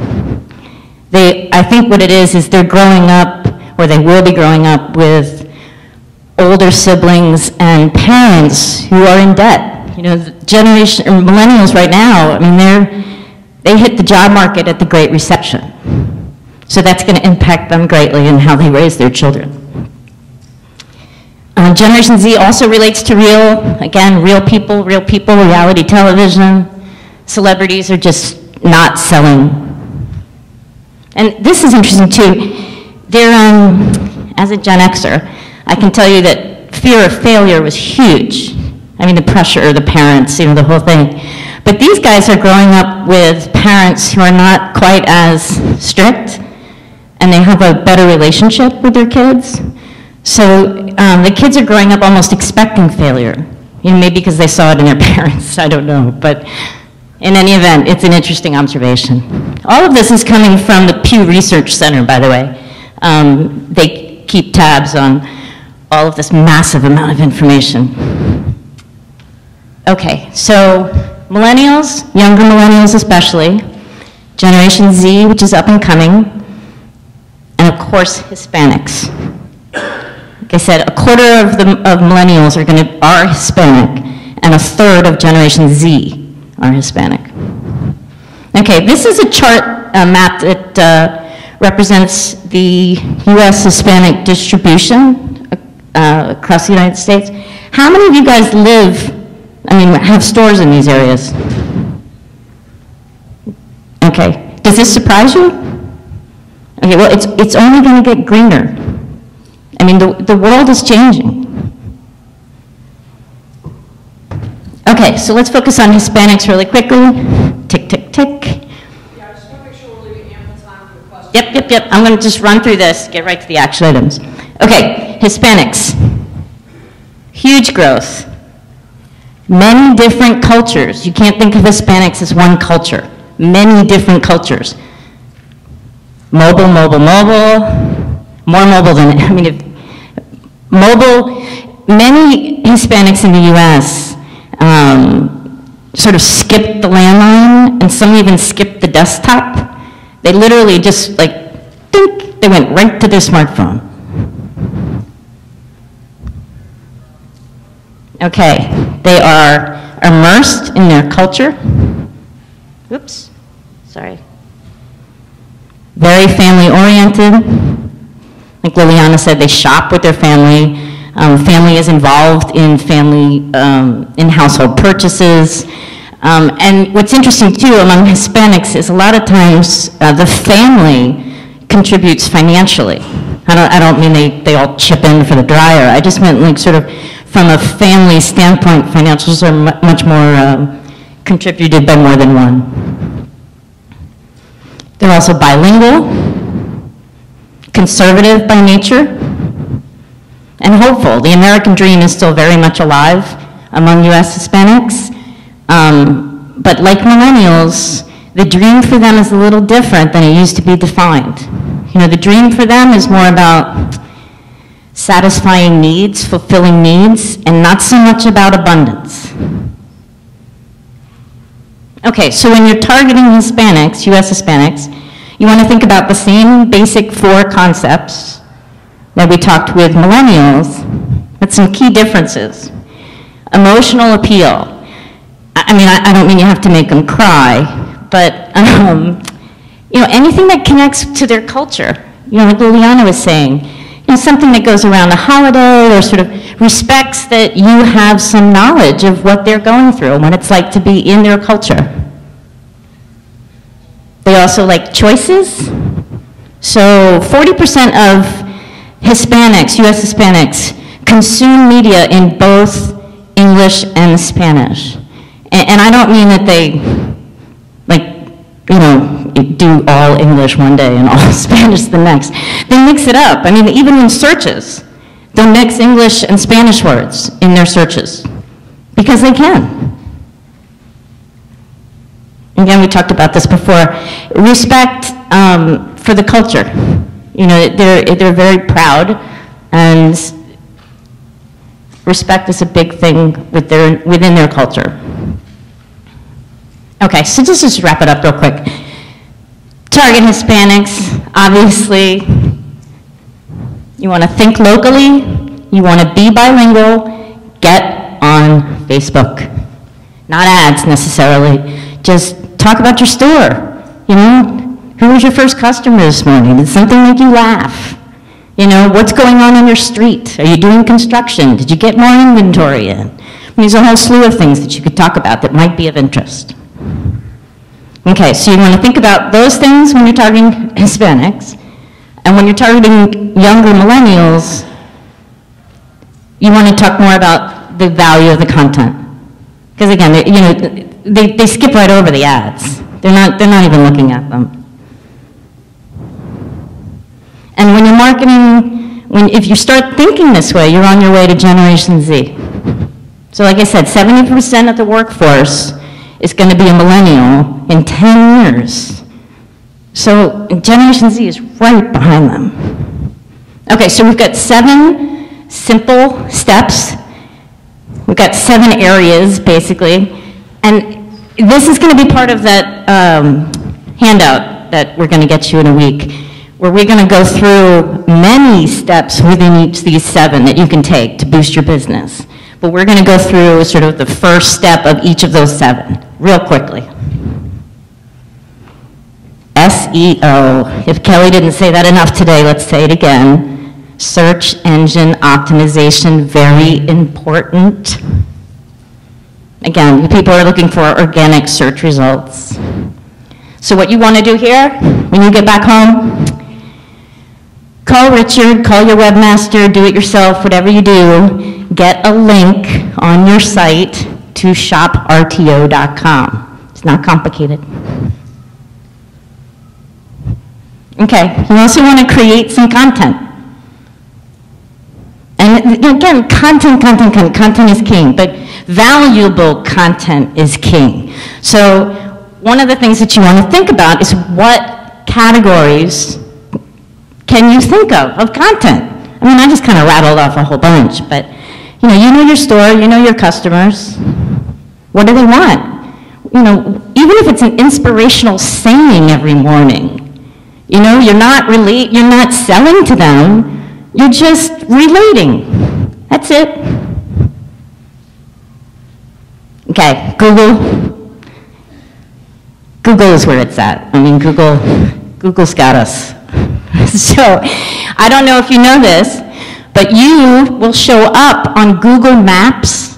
I think what it is they're growing up, or they will be growing up with older siblings and parents who are in debt. You know, the generation, or millennials right now, I mean, they hit the job market at the Great Recession. So that's going to impact them greatly in how they raise their children. Generation Z also relates to real people, reality television. Celebrities are just not selling. And this is interesting too. As a Gen Xer, I can tell you that fear of failure was huge. I mean, the pressure, the parents, you know, the whole thing. But these guys are growing up with parents who are not quite as strict, and they have a better relationship with their kids. So the kids are growing up almost expecting failure. You know, maybe because they saw it in their parents, I don't know. But in any event, it's an interesting observation. All of this is coming from the Pew Research Center, by the way. They keep tabs on all of this massive amount of information. Okay, so millennials, younger millennials especially, Generation Z, which is up and coming, and of course, Hispanics. Like I said, a quarter of millennials are Hispanic, and a third of Generation Z are Hispanic. Okay, this is a chart, a map that represents the U.S. Hispanic distribution across the United States. How many of you guys have stores in these areas? Okay, does this surprise you? Okay, well, it's only going to get greener. I mean, the world is changing. Okay, so let's focus on Hispanics really quickly. Tick, tick, tick. Yeah, I just want to make sure we're leaving ample time for questions. Yep. I'm going to just run through this, get right to the action items. Okay, Hispanics. Huge growth. Many different cultures. You can't think of Hispanics as one culture. Many different cultures. Mobile. More mobile than, mobile. Many Hispanics in the U.S. Sort of skipped the landline, and some even skipped the desktop. They literally just dink, they went right to their smartphone. Okay, they are immersed in their culture. Oops, sorry. Very family-oriented. Like Liliana said, they shop with their family. Family is involved in in household purchases. And what's interesting too among Hispanics is a lot of times the family contributes financially. I don't mean they all chip in for the dryer. I just meant like sort of from a family standpoint, financials are much more contributed by more than one. They're also bilingual, conservative by nature, and hopeful. The American dream is still very much alive among US Hispanics. But like millennials, the dream for them is a little different than it used to be defined. You know, the dream for them is more about satisfying needs, fulfilling needs, and not so much about abundance. Okay, so when you're targeting Hispanics, US Hispanics, you want to think about the same basic 4 concepts that we talked with millennials, but some key differences. Emotional appeal. I mean, I don't mean you have to make them cry, but you know, anything that connects to their culture. You know, like Liliana was saying, you know, something that goes around the holiday or sort of respects that you have some knowledge of what they're going through and what it's like to be in their culture. They also like choices. So 40% of Hispanics, US Hispanics, consume media in both English and Spanish. And I don't mean that they, like, you know, do all English one day and all Spanish the next. They mix it up. I mean, even in searches, they'll mix English and Spanish words in their searches because they can. Again, we talked about this before. Respect for the culture. You know, they're very proud, and respect is a big thing within their culture. Okay, so just to wrap it up real quick. Target Hispanics, obviously, you want to think locally, you want to be bilingual, get on Facebook. Not ads necessarily, just talk about your store. You know, who was your first customer this morning? Did something make you laugh? You know, what's going on your street? Are you doing construction? Did you get more inventory in? I mean, there's a whole slew of things that you could talk about that might be of interest. Okay, so you want to think about those things when you're targeting Hispanics, and when you're targeting younger millennials, you want to talk more about the value of the content. Because again, you know, they skip right over the ads. They're not even looking at them. And when you're marketing, if you start thinking this way, you're on your way to Generation Z. So like I said, 70% of the workforce is going to be a millennial in 10 years. So Generation Z is right behind them. Okay, so we've got 7 simple steps. We've got 7 areas, basically. And this is going to be part of that handout that we're going to get you in a week, where we're going to go through many steps within each of these 7 that you can take to boost your business. But we're going to go through sort of the first step of each of those 7 real quickly. SEO. If Kelly didn't say that enough today, let's say it again. Search engine optimization, very important. Again, people are looking for organic search results. So what you want to do here, when you get back home, call Richard, call your webmaster, do it yourself, whatever you do. Get a link on your site to shoprto.com. It's not complicated. Okay, you also want to create some content. And again, content is king, but valuable content is king. So one of the things that you want to think about is what categories can you think of content? I mean, I just kind of rattled off a whole bunch, but you know your store, you know your customers. What do they want? You know, even if it's an inspirational saying every morning, you know, you're not selling to them, you're just relating. That's it. Okay, Google is where it's at. I mean, Google's got us. So, I don't know if you know this, But you will show up on Google Maps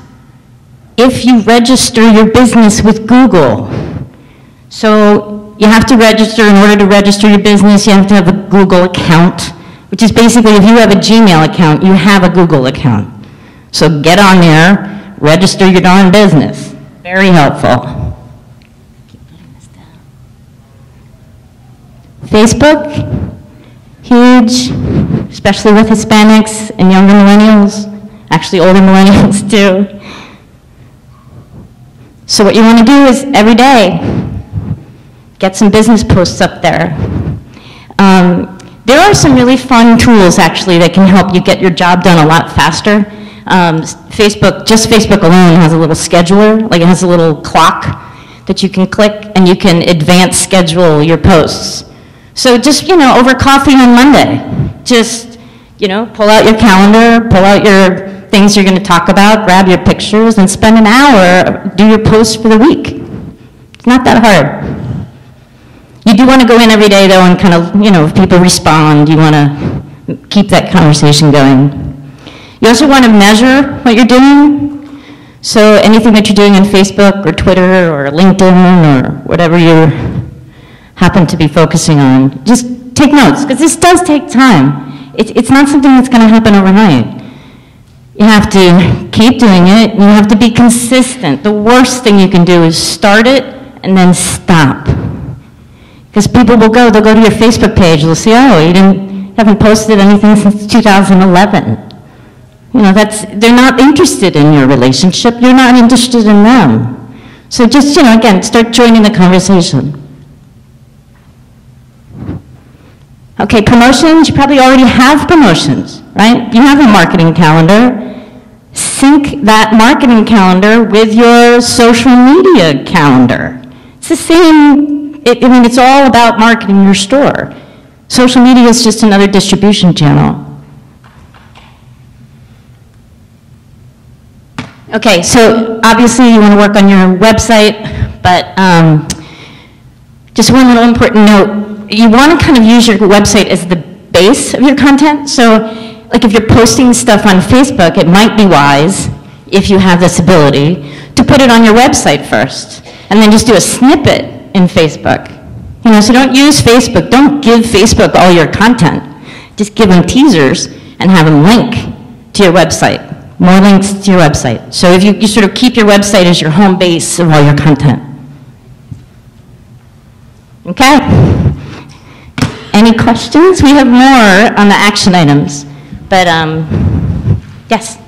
if you register your business with Google. So you have to register. In order to register your business, you have to have a Google account, which is basically if you have a Gmail account, you have a Google account. So get on there, register your darn business. Very helpful. Facebook, huge, especially with Hispanics and younger millennials, actually older millennials too. So what you want to do is every day, get some business posts up there. There are some really fun tools actually that can help you get your job done a lot faster. Facebook, just Facebook alone has a little scheduler, like it has a little clock that you can click and you can advance schedule your posts. So just, over coffee on Monday, just, pull out your calendar, pull out your things you're going to talk about, grab your pictures, and spend an hour, do your posts for the week. It's not that hard. You do want to go in every day, though, and kind of, if people respond, you want to keep that conversation going. You also want to measure what you're doing. So anything that you're doing on Facebook or Twitter or LinkedIn or whatever you happen to be focusing on, just take notes, because this does take time. It's not something that's going to happen overnight. You have to keep doing it, and you have to be consistent. The worst thing you can do is start it and then stop. Because people will they'll go to your Facebook page, they'll see, oh, you haven't posted anything since 2011. They're not interested in your relationship, you're not interested in them. So just, again, start joining the conversation. Okay, promotions, you probably already have promotions, right? You have a marketing calendar. Sync that marketing calendar with your social media calendar. It's the same, it's all about marketing your store. Social media is just another distribution channel. Okay, so obviously you want to work on your website, but just one little important note. You want to kind of use your website as the base of your content. So like if you're posting stuff on Facebook, it might be wise, if you have this ability, to put it on your website first, and then just do a snippet in Facebook. So don't use Facebook. Don't give Facebook all your content. Just give them teasers and have them link to your website. More links to your website. So if you sort of keep your website as your home base of all your content. Okay? Any questions? We have more on the action items, but yes?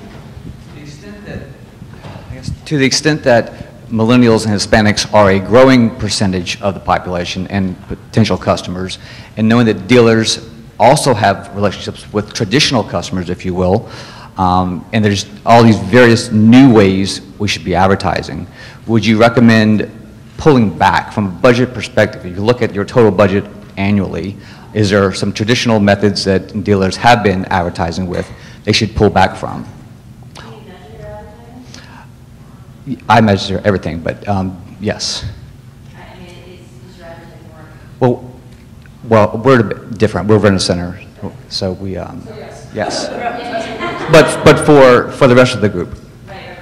To the extent that millennials and Hispanics are a growing percentage of the population and potential customers, and knowing that dealers also have relationships with traditional customers, if you will, and there's all these various new ways we should be advertising, would you recommend pulling back from a budget perspective? If you look at your total budget annually, is there some traditional methods that dealers have been advertising with they should pull back from? I measure everything, but yes. I mean, is your advertising work? Well, we're a bit different. We're rent a center, so we yes. But for the rest of the group. Right.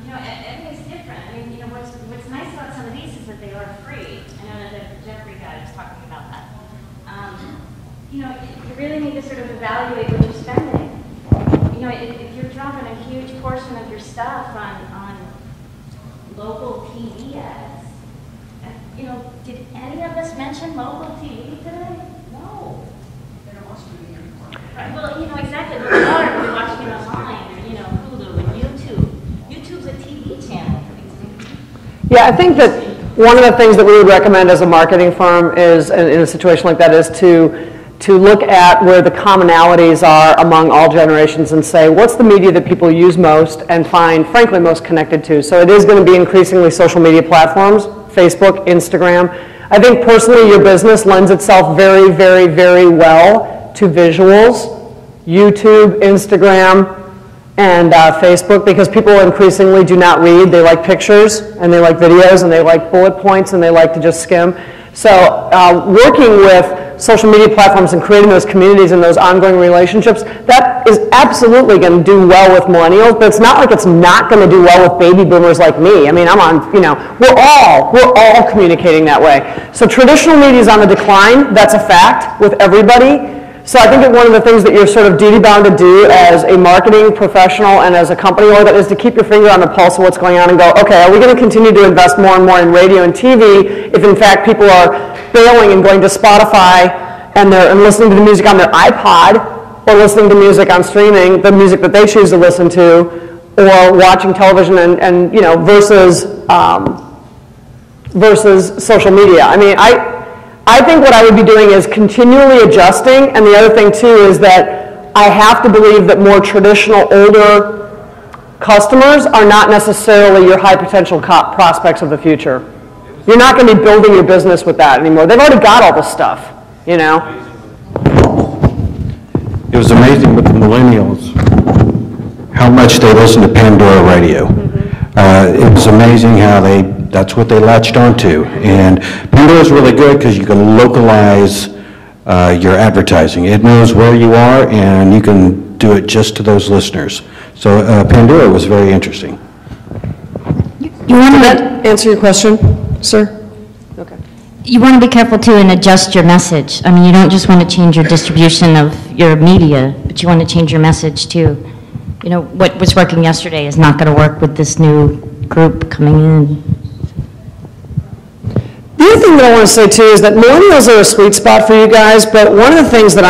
Everything's different. I mean, what's nice about some of these is that they are free. I know that the Jeffrey guy was talking about that. You really need to sort of evaluate what you're spending. If you're dropping a huge portion of your stuff on local TV ads, did any of us mention local TV today? No. They don't watch TV anymore. Right. Well, exactly. But we are. We're watching it online, or Hulu and YouTube. YouTube's a TV channel for these things. Yeah, I think that one of the things that we would recommend as a marketing firm is, in a situation like that, is to look at where the commonalities are among all generations and say, what's the media that people use most and find, frankly, most connected to? So it is going to be increasingly social media platforms, Facebook, Instagram. I think personally your business lends itself very, very, very well to visuals, YouTube, Instagram, and Facebook, because people increasingly do not read. They like pictures, and they like videos, and they like bullet points, and they like to just skim. So working with social media platforms and creating those communities and those ongoing relationships, that is absolutely going to do well with millennials, but it's not like it's not going to do well with baby boomers like me. I mean, I'm on, we're all communicating that way. So traditional media is on the decline. That's a fact with everybody. So I think that one of the things that you're sort of duty-bound to do as a marketing professional and as a company owner is to keep your finger on the pulse of what's going on and go, okay, are we going to continue to invest more and more in radio and TV if in fact people are bailing and going to Spotify and listening to the music on their iPod or listening to music on streaming, the music that they choose to listen to, or watching television and versus social media. I mean, I think what I would be doing is continually adjusting, and the other thing too is that I have to believe that more traditional, older customers are not necessarily your high potential prospects of the future. You're not going to be building your business with that anymore. They've already got all the stuff, It was amazing with the millennials how much they listen to Pandora radio. It was amazing how that's what they latched onto. And Pandora is really good because you can localize your advertising. It knows where you are and you can do it just to those listeners. So Pandora was very interesting. Did that answer your question, sir? Okay. You want to be careful too and adjust your message. I mean, you don't just want to change your distribution of your media, but you want to change your message too. What was working yesterday is not going to work with this new group coming in. The other thing that I want to say too is that millennials are a sweet spot for you guys, but one of the things that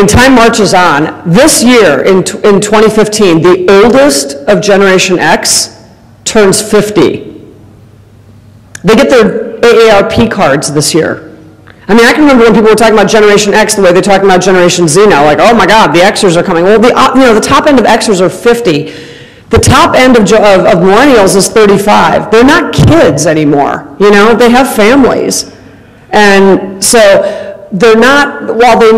time marches on. This year, in 2015, the oldest of Generation X turns 50. They get their AARP cards this year. I mean, I can remember when people were talking about Generation X the way they're talking about Generation Z now, like, oh my God, the Xers are coming. Well, the top end of Xers are 50. The top end of millennials is 35. They're not kids anymore, they have families. And so they're not, while they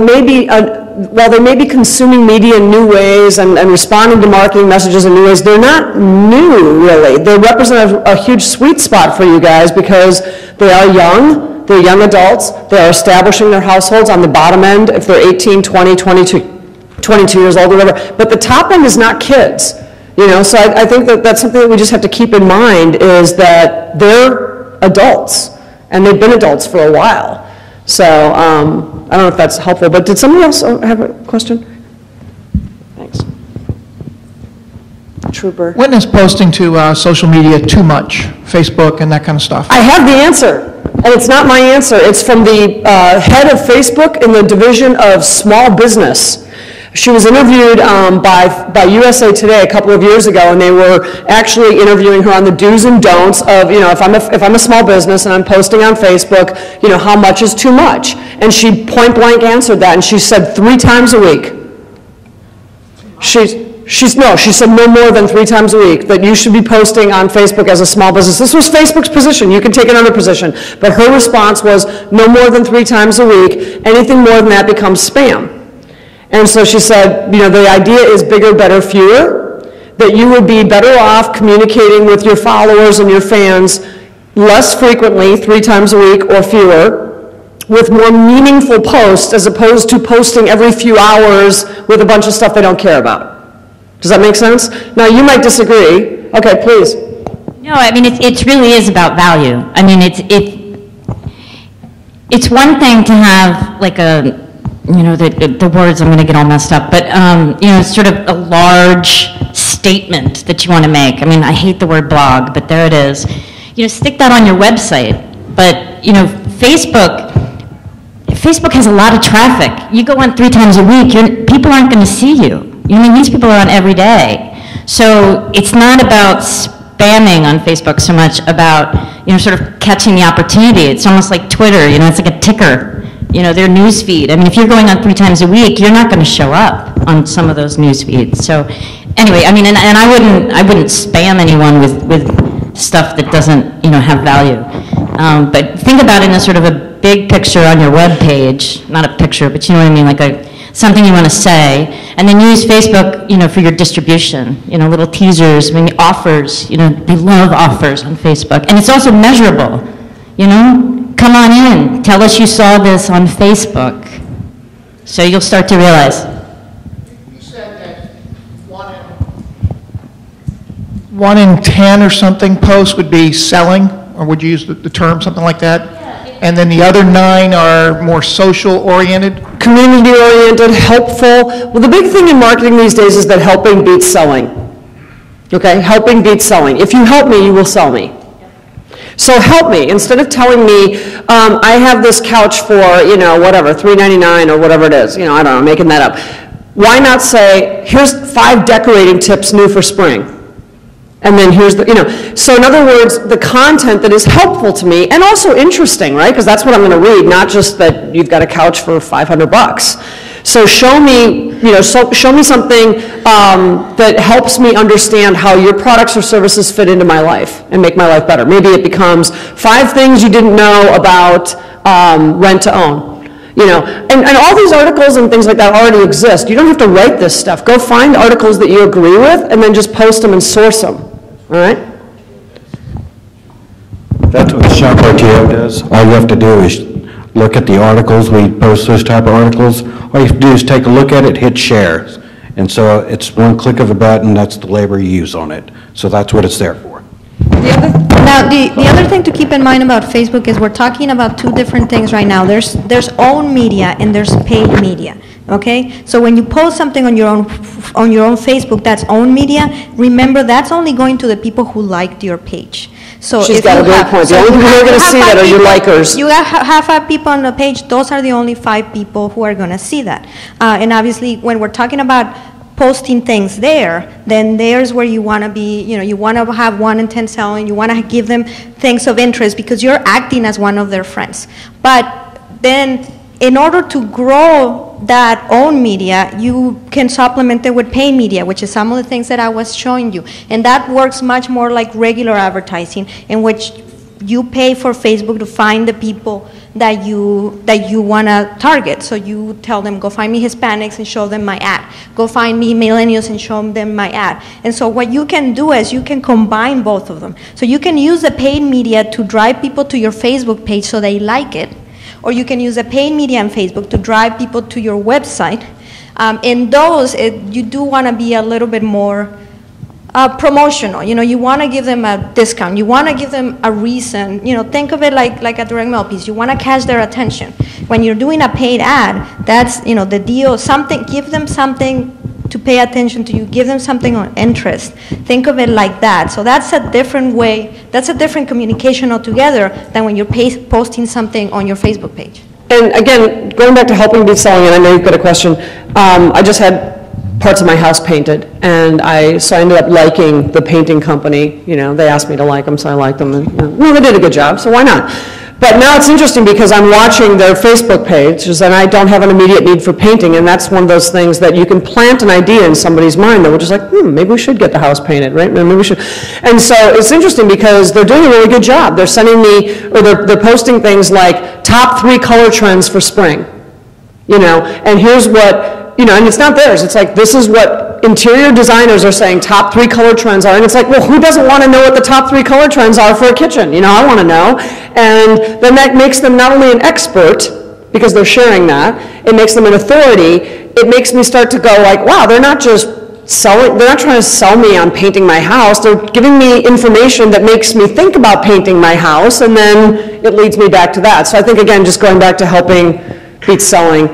may be consuming media in new ways and responding to marketing messages in new ways, they're not new, really. They represent a huge sweet spot for you guys because they are young. They're young adults. They are establishing their households on the bottom end if they're 18, 20, 22 years old or whatever. But the top end is not kids. So I think that's something that we just have to keep in mind is that they're adults, and they've been adults for a while. So I don't know if that's helpful, but did somebody else have a question? Thanks. Trooper. Witness posting to social media too much, Facebook and that kind of stuff. I have the answer, and it's not my answer. It's from the head of Facebook in the division of small business. She was interviewed by USA Today a couple of years ago, and they were actually interviewing her on the do's and don'ts of, if I'm a small business and I'm posting on Facebook, how much is too much? And she point blank answered that, and she said 3 times a week. She said no more than 3 times a week that you should be posting on Facebook as a small business. This was Facebook's position. You can take another position. But her response was no more than 3 times a week. Anything more than that becomes spam. And so she said, the idea is bigger, better, fewer, that you would be better off communicating with your followers and your fans less frequently, 3 times a week or fewer, with more meaningful posts as opposed to posting every few hours with a bunch of stuff they don't care about. Does that make sense? Now, you might disagree. Okay, please. No, I mean, it really is about value. I mean, it's one thing to have like the words, I'm going to get all messed up, but, sort of a large statement that you want to make. I mean, I hate the word blog, but there it is. Stick that on your website. But, Facebook has a lot of traffic. You go on 3 times a week, people aren't going to see you. These people are on every day. So it's not about spamming on Facebook so much about, sort of catching the opportunity. It's almost like Twitter, it's like a ticker. Their news feed. I mean, if you're going on 3 times a week, you're not going to show up on some of those news feeds. So, anyway, I mean, and I wouldn't spam anyone with stuff that doesn't, have value. But think about it in a sort of a big picture on your web page, not a picture, but you know what I mean, like something you want to say, and then use Facebook, for your distribution. Little teasers, maybe offers. They love offers on Facebook, and it's also measurable. come on in, tell us you saw this on Facebook. So you'll start to realize. You said that 1 in 10 or something posts would be selling, or would you use the term something like that? And then the other 9 are more social-oriented? Community-oriented, helpful. Well, the big thing in marketing these days is that helping beats selling. Okay, helping beats selling. If you help me, you will sell me. So help me. Instead of telling me, I have this couch for, whatever, $3.99 or whatever it is, I don't know, making that up. Why not say, here's 5 decorating tips new for spring? And then here's the, So in other words, the content that is helpful to me and also interesting, right? Because that's what I'm going to read, not just that you've got a couch for $500. So show me, show me something that helps me understand how your products or services fit into my life and make my life better. Maybe it becomes 5 things you didn't know about rent to own. And all these articles and things like that already exist. You don't have to write this stuff. Go find articles that you agree with and then just post them and source them. All right? That's what Shop RTO does. All you have to do is look at the articles. We post those type of articles. All you have to do is take a look at it, hit share. And so it's one click of a button, that's the labor you use on it. So that's what it's there for. Now, the other thing to keep in mind about Facebook is we're talking about 2 different things right now. There's own media and there's paid media. Okay, so when you post something on your own Facebook, that's own media. Remember, that's only going to the people who liked your page. So She's if got a great point. The only people who are going to see that are your likers. You have 5 people on the page. Those are the only 5 people who are going to see that. And obviously, when we're talking about posting things there, then there's where you want to be, you want to have 1 in 10 selling, you want to give them things of interest because you're acting as one of their friends. But then in order to grow that own media, you can supplement it with paid media, which is some of the things that I was showing you. And that works much more like regular advertising, in which you pay for Facebook to find the people that you want to target. So you tell them, go find me Hispanics and show them my ad. Go find me Millennials and show them my ad. And so what you can do is you can combine both of them. So you can use the paid media to drive people to your Facebook page so they like it, or you can use the paid media on Facebook to drive people to your website. In those, you do want to be a little bit more promotional. You want to give them a discount. You want to give them a reason. Think of it like a direct mail piece. You want to catch their attention. When you're doing a paid ad, that's the deal. Give them something to pay attention to you. Give them something on interest. Think of it like that. So that's a different way. That's a different communication altogether than when you're posting something on your Facebook page. And again, going back to helping beat selling, and I know you've got a question, I just had parts of my house painted, and so I ended up liking the painting company. They asked me to like them, so I liked them. And, they did a good job, so why not? But now it's interesting because I'm watching their Facebook page, and I don't have an immediate need for painting, and that's one of those things that you can plant an idea in somebody's mind that we're just like, maybe we should get the house painted, right? Maybe we should. And so it's interesting because they're doing a really good job. They're sending me, or they're posting things like top 3 color trends for spring, and here's what, and it's not theirs. It's like, this is what interior designers are saying top 3 color trends are. And it's like, well, who doesn't want to know what the top 3 color trends are for a kitchen? I want to know. And then that makes them not only an expert, because they're sharing that, it makes them an authority. It makes me start to go like, wow, they're not just selling, they're not trying to sell me on painting my house. They're giving me information that makes me think about painting my house, and then it leads me back to that. So I think, again, just going back to helping beat selling.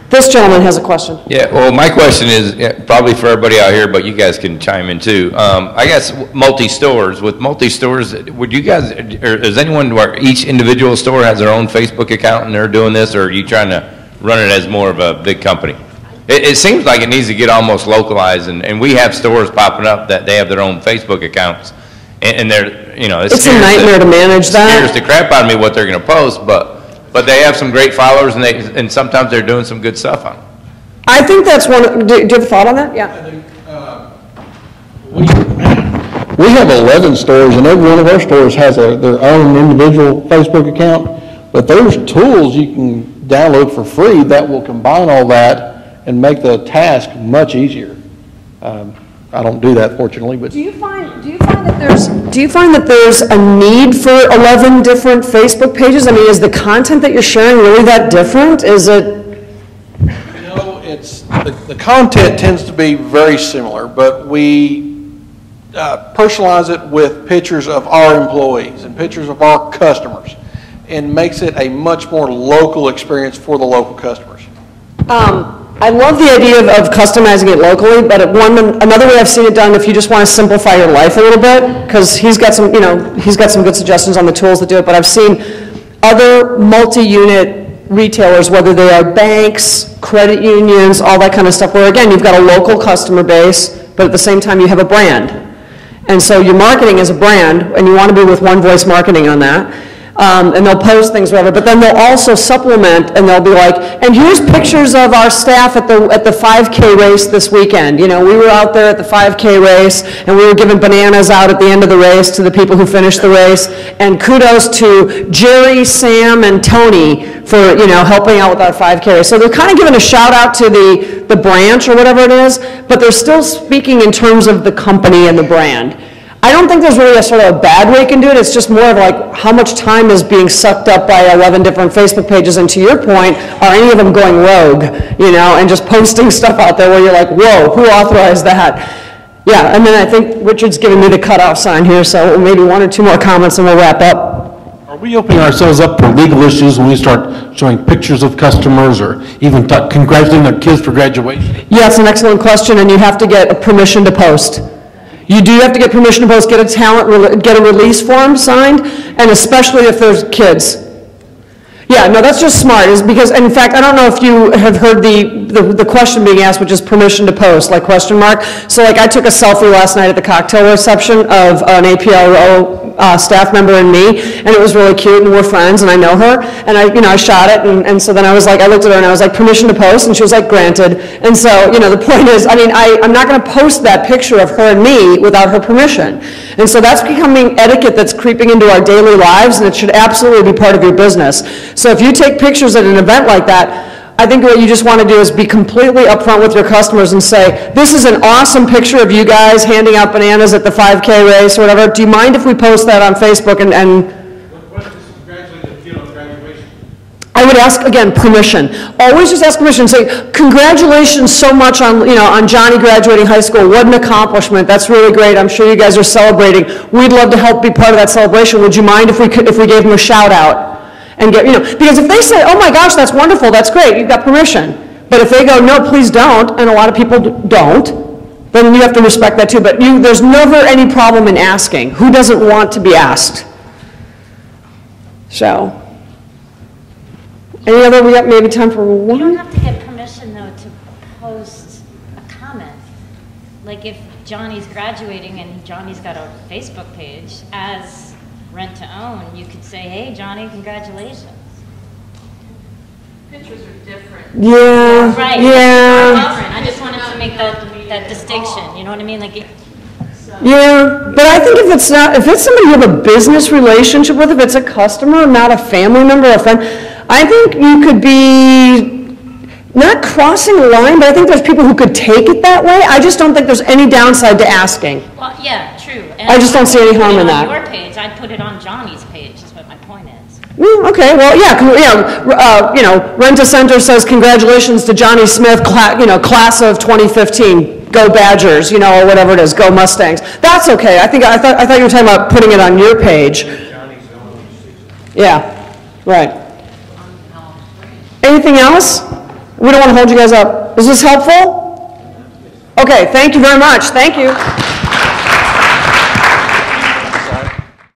This gentleman has a question. Yeah, well, my question is probably for everybody out here, but you guys can chime in too. I guess multi-stores, with multi-stores, would you guys, or is anyone where each individual store has their own Facebook account and they're doing this, or are you trying to run it as more of a big company? It seems like it needs to get almost localized, and we have stores popping up that they have their own Facebook accounts, and they're, it's a nightmare to manage that. It scares the crap out of me what they're going to post, but they have some great followers, and sometimes they're doing some good stuff on it. I think that's one. Do you have a thought on that? Yeah. We have 11 stores, and every one of our stores has their own individual Facebook account. But there's tools you can download for free that will combine all that and make the task much easier. I don't do that fortunately, but. Do you find that there's a need for 11 different Facebook pages? I mean, is the content that you're sharing really that different? Is it? You know, it's, the content tends to be very similar, but we personalize it with pictures of our employees and pictures of our customers, and makes it a much more local experience for the local customers. I love the idea of customizing it locally, but another way I've seen it done, if you just want to simplify your life a little bit, because he's got some good suggestions on the tools that do it, but I've seen other multi-unit retailers, whether they are banks, credit unions, all that kind of stuff, where again, you've got a local customer base, but at the same time you have a brand. And so your marketing is a brand, and you want to be with One Voice Marketing on that. And they'll post things, whatever, but then they'll also supplement, and they'll be like, and here's pictures of our staff at the 5K race this weekend. You know, we were out there at the 5K race, and we were giving bananas out at the end of the race to the people who finished the race, and kudos to Jerry, Sam, and Tony for, you know, helping out with our 5K race. So they're kind of giving a shout out to the branch or whatever it is, but they're still speaking in terms of the company and the brand. I don't think there's really a sort of a bad way you can do it. It's just more of like how much time is being sucked up by 11 different Facebook pages. And to your point, are any of them going rogue, you know, and just posting stuff out there where you're like, whoa, who authorized that? Yeah, and then I think Richard's giving me the cutoff sign here, so maybe one or two more comments and we'll wrap up. Are we opening ourselves up for legal issues when we start showing pictures of customers or even congratulating their kids for graduation? Yeah, it's an excellent question, and you have to get permission to post. You do have to get permission to post, get a release form signed, and especially if there's kids. Yeah, no, that's just smart, because, and in fact, I don't know if you have heard the question being asked, which is permission to post, like question mark. So like I took a selfie last night at the cocktail reception of an APRO staff member and me, and it was really cute, and we're friends, and I know her, and I shot it, and so then I was like, I looked at her and I was like, permission to post, and she was like, granted. And so, you know, the point is, I mean, I'm not going to post that picture of her and me without her permission. And so that's becoming etiquette that's creeping into our daily lives, and it should absolutely be part of your business. So if you take pictures at an event like that, I think what you just want to do is be completely upfront with your customers and say, this is an awesome picture of you guys handing out bananas at the 5K race or whatever. Do you mind if we post that on Facebook and I would ask, again, permission. Always just ask permission. Say, congratulations so much on, you know, on Johnny graduating high school. What an accomplishment. That's really great. I'm sure you guys are celebrating. We'd love to help be part of that celebration. Would you mind if we gave him a shout out? And get, you know, because if they say, oh my gosh, that's wonderful, that's great, you've got permission. But if they go, no, please don't, and a lot of people don't, then you have to respect that too. But there's never any problem in asking. Who doesn't want to be asked? So, any other, we got maybe time for one? You don't have to get permission though to post a comment. Like if Johnny's graduating and Johnny's got a Facebook page, as rent to own, you could say, hey, Johnny, congratulations. Pictures are different. Yeah. Right. Yeah. I just wanted to make that distinction. You know what I mean? Like. Yeah, but I think if it's somebody you have a business relationship with, if it's a customer, not a family member or a friend, I think you could be not crossing a line, but I think there's people who could take it that way. I just don't think there's any downside to asking. Well, yeah, true. And I just don't see any harm in that. On your page, I'd put it on Johnny's page, is what my point is. Okay, well, yeah, you know, Rent-A-Center says congratulations to Johnny Smith, class of 2015, go Badgers, you know, or whatever it is, go Mustangs. That's okay. I thought you were talking about putting it on your page. Yeah, right. Anything else? We don't want to hold you guys up. Is this helpful? Okay, thank you very much. Thank you.